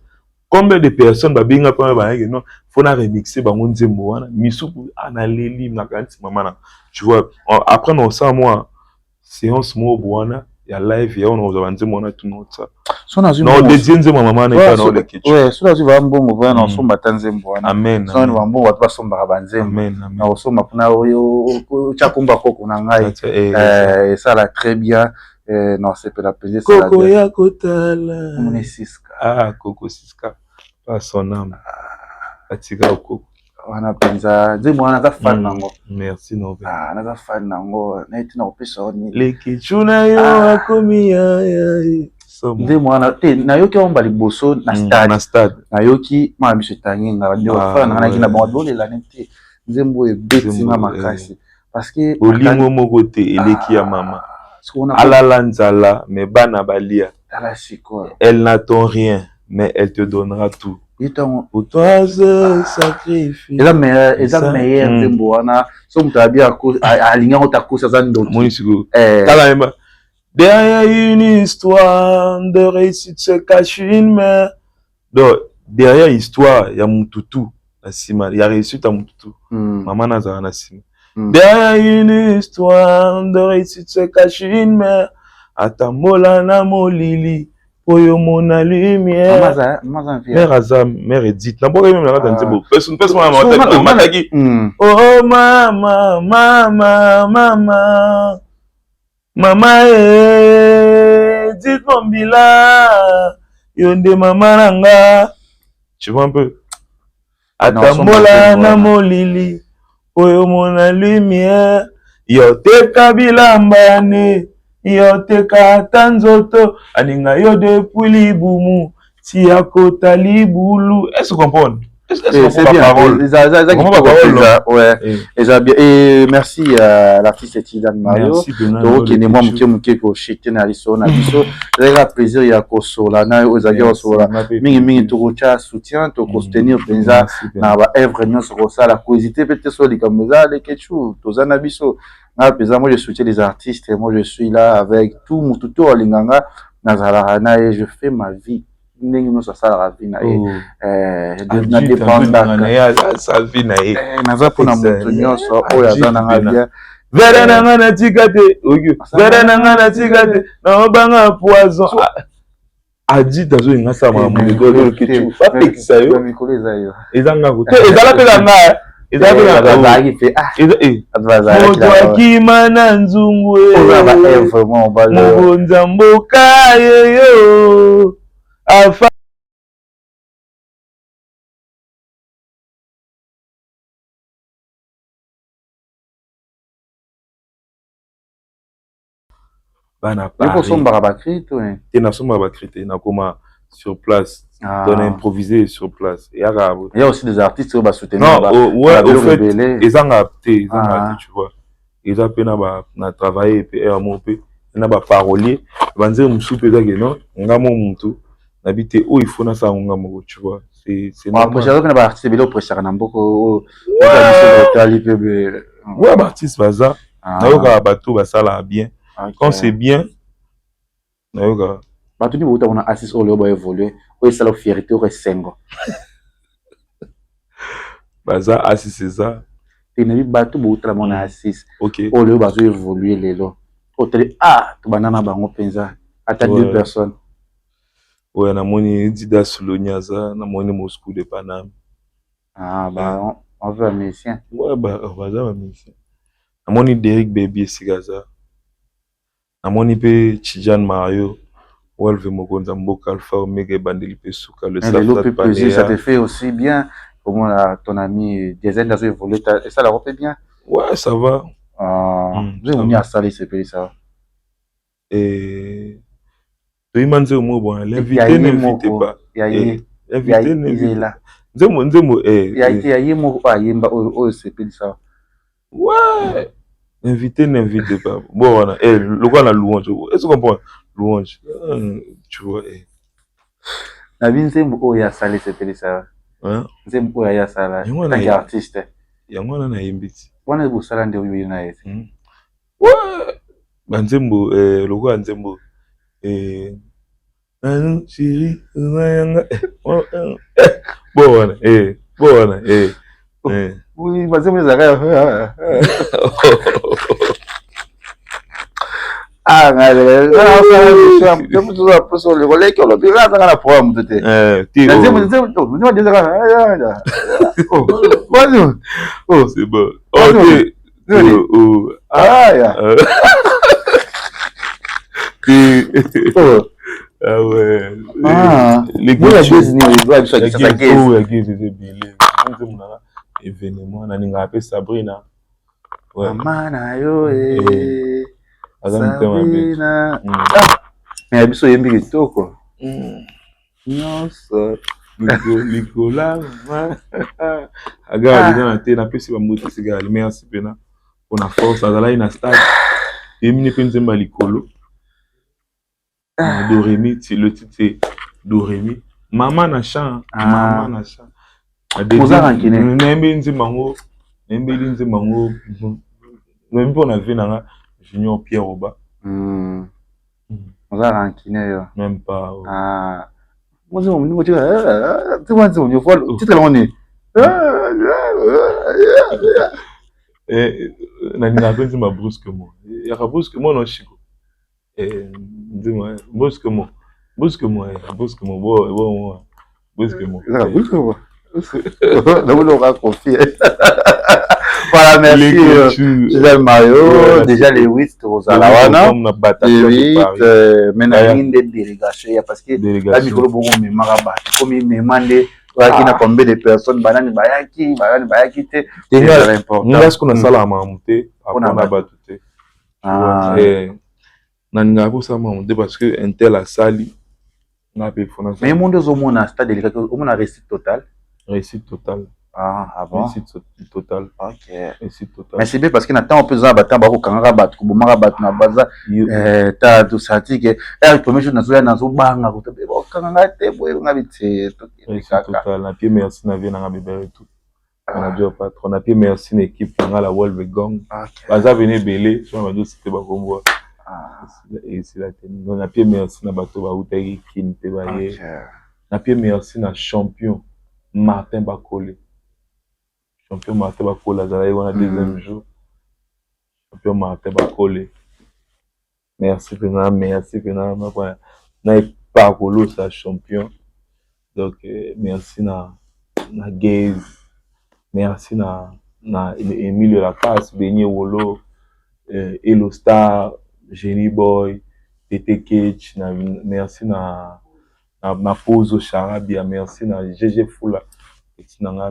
combien de personnes ba binga pa ba ke no faut na remixer bango nzembo wana misuku ana leli na kanti mama na tu vois après non ça moi séance mo bwana ya live ya on va nzembo wana tout non ça non de dienze mama na pas dans le kitchen ouais cela tu va mbongo va na somba tanzembo wana amen ça on va mbongo va somba banzembo amen na osoma puna oyo chakumba koko na ngai et ça là très bien non c'est pas la plaisir ça Coco ya kotala on Siska Coco Siska pas son âme atika Coco wana penza nzembo wana za fan nango merci no na za fan nango na itina opesa oni le kichuna yo akomi ya nzembo wana te nayoki omba liboso na stade nayoki mwana biso tangi na radio fan na kina bon dolela nete nzembo ebeti na makasi parce que olingo moko te eleki ya mama alala nzala mais bana balia elle n'attend rien mais elle te donnera tout pour toi je sacrifie eza meilleur nzembo wana so mutu abia alinga otakosa za ndoki monisiko tala yemba derrière une histoire de réussite se cache une mère donc derrière histoire ya mututu na sima ya réussite ya mututu mama nazala na sima derrière une histoire de réussite se cache une mère atambola na molili oyo mona lumière mère azam mère Edith na boka même na kata nzembo personne mama mataki oh mama mama mama mama Edith Mombila yonde mama nanga tu vois un peu atambola na molili oyo mona lumière yo teka bilambane yo teka tanzoto aninga yo depuis libumu si akota libulu est-ce qu'on comprend c'est bien ouais et merci à l'artiste Tidan Mario donc qui est moi muke ko chiter na liso na biso c'est un plaisir ya ko sola na ozaki ko sola mingi to cha soutien to ko soutenir penza na ba œuvre nyonso ko sala ko hésiter peut-être sur les comme ça les ketchou to zana biso na penza moi je soutiens les artistes et moi je suis là avec tout mututo alinganga nazala na et je fais ma vie ndenge nyonso asalaka vi na ye na dépendaka sa vie na ye naza mpona moto nyonso oyo aza nanga bien vere nanga natika te vere nanga natika te naobanga poison adit azolinga sama moleketu bapekisa yo mikolo eza yo eza ngako te ezala mpe kanga moto akima na nzungu mokonza mboka yeyo afa bana pa sombaka bakri to te na sombaka bakri te na koma sur place on a improvisé sur place il y a aussi des artistes qui ba soutenir non ouais au fait ezanga te tu vois eza pe na travailler pe à mon pe na ba parolier banze musupe za ke non ngamo muntu na bité o il faut na sa ngamo tu vois c'est normal après j'ai ba artiste belo pressure na mboko ouais ba artiste baza na yoka bato basala bien quand c'est bien na yoka bato ni bota on assist au ba évoluer o sala fierté au sengo baza assist ça et ne bato bota mon assist OK au lieu bazo évoluer lelo hôtel to banana bango penza ata deux personnes ouais na moni Dida Solonyaza na moni Moscou de Paname bah on veut un musicien ouais bah baza un musicien na moni Derek Baby Sigaza na moni pe Tijan Mario Wolve Mokonza Mboka Alpha Omega Bandeli pe Suka le staff ça te fait aussi bien comment ton ami Diesel dans évoluer et ça la refait bien ouais ça va j'ai mis à saler ce pays ça et tu manges au mot bon l'invité n'invite pas l'invité n'invite là nzemo il y a yemo pas yemba au ce pays ça ouais invité n'invite pas bon on a le quoi la louange est-ce qu'on comprend louange tu vois na binzembo o ya saler ce pays ça hein nzembo ya sala tant qu'artiste yango na yimbiti wana busala ndio yo na yesi Ouais, banzembo logo nzembo chérie bon oui banzembo zaka ah ngale nzembo tuza poso le relais que le bira zaka na programme tete nzembo zaka oh oh c'est bon oh ah ya ah ouais les gars Disney doit ça ça événement na ninga pe Sabrina ouais mama yo Sabrina mais biso yembi kitoko nyonso likola aga déjà na te na pesi ba moto siga merci pena on a force azala ina stade yemini pe nzemba likolo Doremi le titre Doremi maman na chant Ozara nkine nembe nzemango même on a vu na Junior Pierre Oba Ozara nkine yo même pas moi tu vois tu vois titre là on est na nzema brusquement ya brusquement no chiko dis-moi brusquement on aura confié. Voilà, merci Gisèle Mario, déjà les 8 Rosalawana, les 8 maintenant des délégations parce que là Nicolas Bogo me maraba comme il me demande qui n'a combien de personnes banani bayaki te c'est important est-ce qu'on a ça la monter on a battu na ninga ko ça monter parce que intel a sali na pe fona mais monde au monde a stade délégué au monde a réussite totale ah bon réussite totale OK réussite totale mais c'est bien parce que na temps on peut ça battre ba ko kanga battre ko bomaka battre na baza ta to sati que premier jour na zo banga ko te ba kanga te boye ngabitse totale na pied merci na vie na ngabebe tout on a déjà patron na pied merci une équipe nga la Wolve Gong baza venir belé so ma c'était ba kombo et c'est la tenue on a pied merci na bato ba utaki kinte ba ye na pied merci na champion Martin Bakole azala on a deuxième jour champion Martin Bakole merci pena na Bakolo sa champion donc merci na Gaze merci na Emilio Lacasse Beignet Wolo Elo Star Jenny Boy Tete Cage merci na Pozo Charabia merci na GG Fula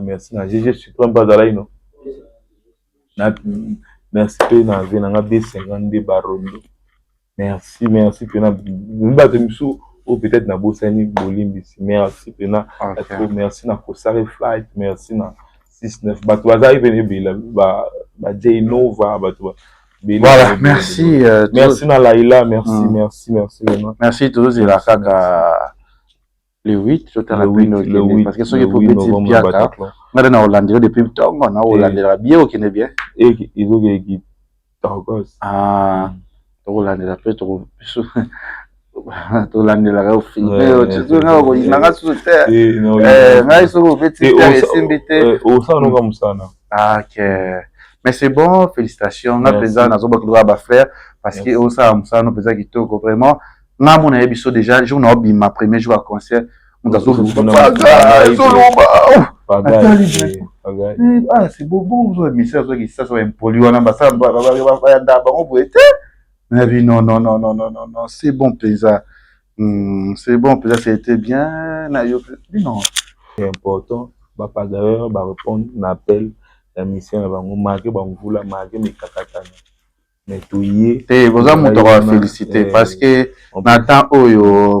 merci na GG Supreme Bazalaino merci pe na venanga B52 Barondo merci pena mbato misu ou peut-être na Bosani Bolimbisi merci pena merci na Kosare Flight merci na 69 bato bazali venu bila ba J Nova bato voilà merci merci na Laila merci vraiment merci tous et la kaka le 8 le 8 parce que ceux qui pour petit piaka on a Hollandais depuis tongo na Hollandais la bien qui n'est bien et ils ont qui Togos Hollandais la peut to Hollandais la au film tu nga ko inanga sute ngai so petit simbité au ça no comme ça OK mais c'est bon félicitations na président na zo ba ba frère parce que au ça no président qui toko vraiment na mon ebiso déjà jour na bi ma premier jour à concert on a c'est beau message qui ça soit impoli on a ba ça ba on peut être non c'est bon plaisir c'est bon plaisir c'était bien non c'est important ba pas d'ailleurs ba répondre l'appel la mission va marquer ba mvula marquer mes kakatana mais tout y est vous avez félicité parce que maintenant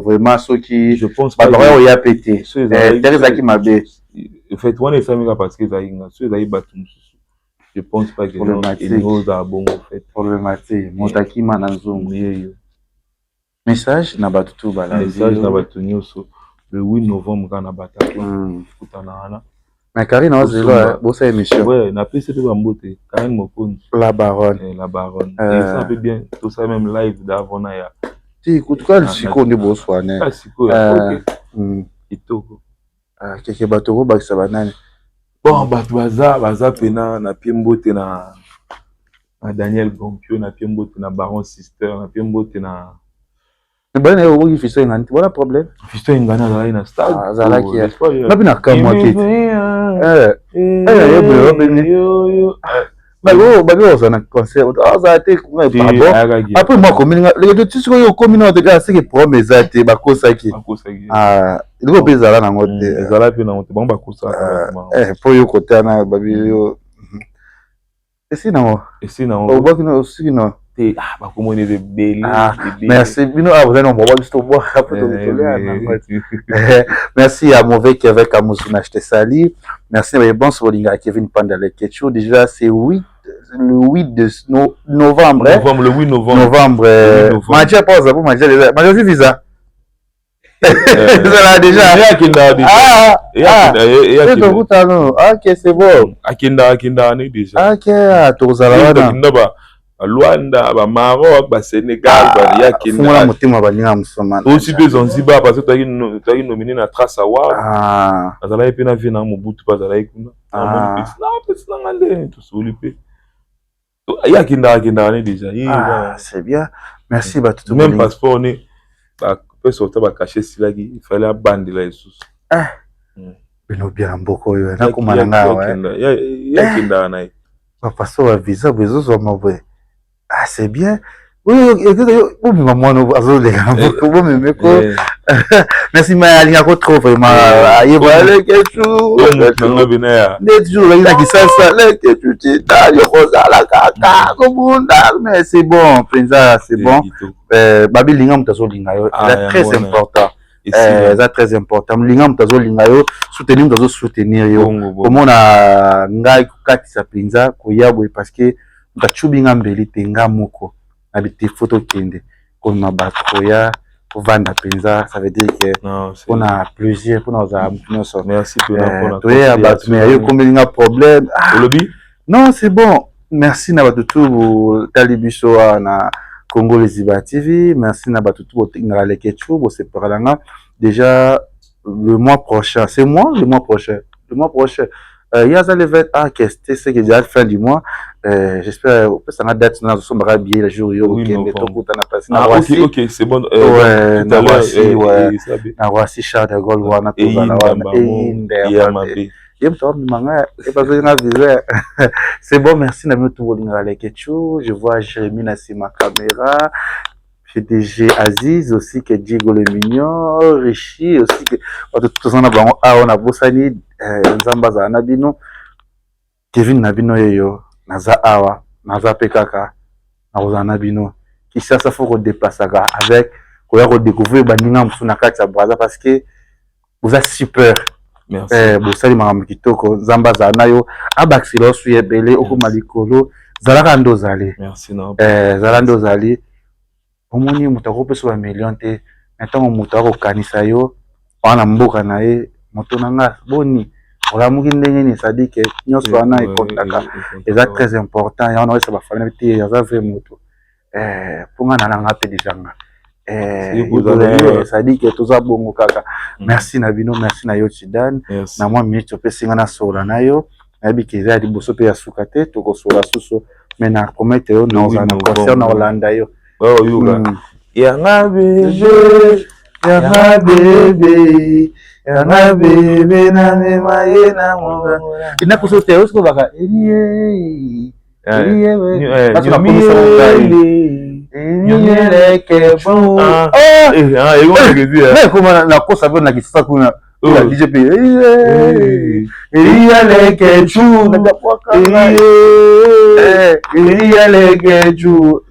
vraiment ceux qui je pense pas y a pété Teresa qui m'a bien fait on est famille parce que ça y battu je pense pas que il nous a bon fait problématique motaki mananzo message na batu tout bala message na batu nyoso le 8 novembre kana bataki kutana Mais Karine Ozelo bossa émission. Ouais, na PC pe bambote, Karine Mokonzi. La baronne. La baronne. Et ça fait bien tout ça même live d'avant na ya. Si écoute quoi siko ndi boswa né. Ah siko OK. Itoko. Keke bato ko bakisa banane. Bon bato baza pena na piembote na Daniel Gompio na piembote na Baron Sister na piembote na Ben yo qui fait ça ngani voilà problème. Fisto ingana là na stade. Zala qui est. Na bina kamwa kiti. Yo. Bago za na concert. Za te ko ba. Après moi comme les deux tu yo communauté ga c'est que promesse ate bakosaki. Iloko pe zala na ngote. Zala pe na ngote bon bakosa. Po yo côté na babilo. Esi na ngo. O baki na aussi na. Bakomoni de belé. Merci. Vous allez nous voir juste boire après merci à Mauvais qui avec Amoussouna acheté Sali. Merci à bon Solinga Kevin Pandale Ketcho. Déjà c'est le 8 de novembre. Le 8 novembre. Manger pause pour manger les visa. Ça déjà. OK, c'est bon. Akinda déjà. OK, tozala Luanda, Maroc, Sénégal, Yakina. Aussi deux Zanzibar parce que tu as nominé na Trace Award. Azala et pena vina Mobutu pas azala ikuna. Tout solipé. Yakina déjà. C'est bien. Merci tout. Même passeport on est peut sortir ba cacher silagi, il fallait abandonner là Jesus. Bino bien mboko yo na kumananga wa. Yakina na. Passeport visa bezo mauvais. C'est bien. Oui, maman, merci, mais il y a trop vraiment. Il y a quelque chose. Mais c'est bon, c'est bon. Babi Lingam Tazo Lingayo, c'est très important. C'est très important. Lingam Tazo Lingayo, soutenir yo. Comment on a ngai kukati sa pinza koyabo parce que Bachubinga mbeli tenga moko habité photo kende comme ma bakoya vanda penza ça veut dire que on a plaisir pour nous avoir merci pour mais comme un problème non c'est bon merci na batutu talibiso na Congo Liziba TV merci na batutu botinga le ketchu bo separanga déjà le mois prochain c'est moi le mois prochain il y a ça le 21 c'est ce qui est déjà fin du mois j'espère que ça va date dans son bien le jour OK c'est bon ouais na voici Charles de Gaulle wana c'est bon merci na tout bolinga les ketchu je vois Jérémy na ma caméra PDG Aziz aussi que Diego le mignon Richi aussi que tout ça na bango on a bosani nzamba za nabino Kevin nabino yeyo naza awa naza pekaka na nabino qui ça faut redéplacer avec koya redécouvrir baninga msuna kati ya braza parce que vous êtes super merci bosali makambo kitoko nzamba za nayo abaxilo su yebele okoma likolo zalaka ndo zali merci no zalando zali omoni moto akopesa ba million te ntango moto akokanisa yo wana mboka na ye moto nanga boni olamuki ndenge ni sadike nyonso wana ekontaka eza très important ya ona esa bafamile te yaza vrai moto ponga na nanga pe dijanga sadike toza bongo kaka merci na bino merci na yo Chidan na moi minute opesinga na sola na yo nayebi ke eza ya liboso mpe ya suka te tokosola susu me na promete yo naoza na concert na olanda yo yanga bebe na mema ye na moga ina kusote usko baka nyeleke bon comment na kosa bo na kisasa kuna la DJP nyeleke chu na poka nyeleke chu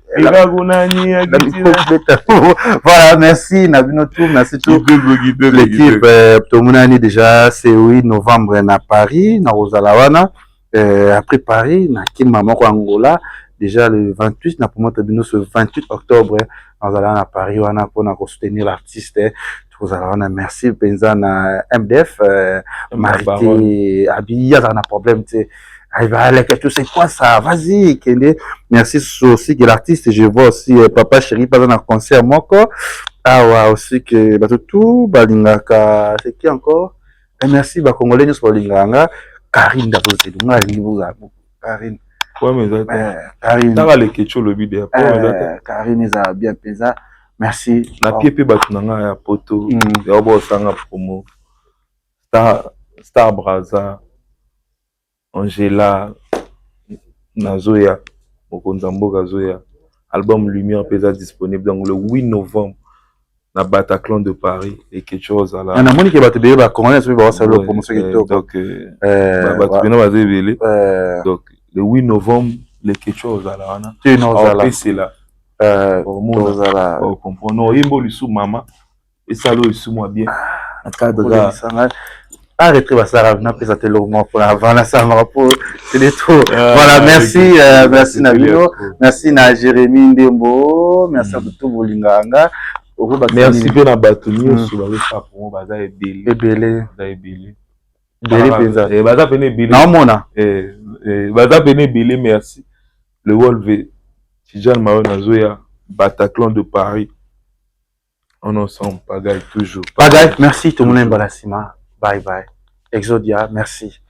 voilà merci Nabino tout merci tout l'équipe Tomunani déjà c'est 8 novembre na Paris na Rosalawana après Paris na Kimama Angola déjà le 28 na pour moi ce 28 octobre dans à Paris on a pour soutenir l'artiste tozala merci penza na MDF Marité Abia ça na problème tu tout c'est quoi ça, vas-y Kende. Merci aussi que l'artiste, je vois aussi Papa Chéri pas dans un concert moko. Ah ouais, aussi que tout balingaka c'est qui encore. Et merci ba congolais nous balinganga Karine d'abord c'est nous Karine. Ouais mais Karine dans les questions le vidéo Karine ça bien pesa. Merci. Na pied pe batu nanga ya poto ya bo sanga promo. Star Braza Angela Nazoya Mokonzamboka Zoya album Lumière pesa disponible donc le 8 novembre na Bataclan de Paris et quelque chose à la on a moni que batu be ba congolais so ba sala promotion kitoko donc batu bena ba zebele donc le 8 novembre le quelque chose à la wana tu nous à la c'est là au comprendre yimbo lisu mama et ça lo lisu moi bien en cadre arrêtez ça na présenter le moment pour avant la ça pour c'est des trop voilà merci merci Nabino merci na Jérémy Ndembo merci à tout bolinganga merci bien na batuni sur le pas pour baza ebele penza baza pene ebele na mona baza pene ebele merci le Wolve Tijan Maro Nazoya Bataclan de Paris on ensemble pagaille toujours pagaille merci tout le monde balassima. Bye bye. Exodia, merci.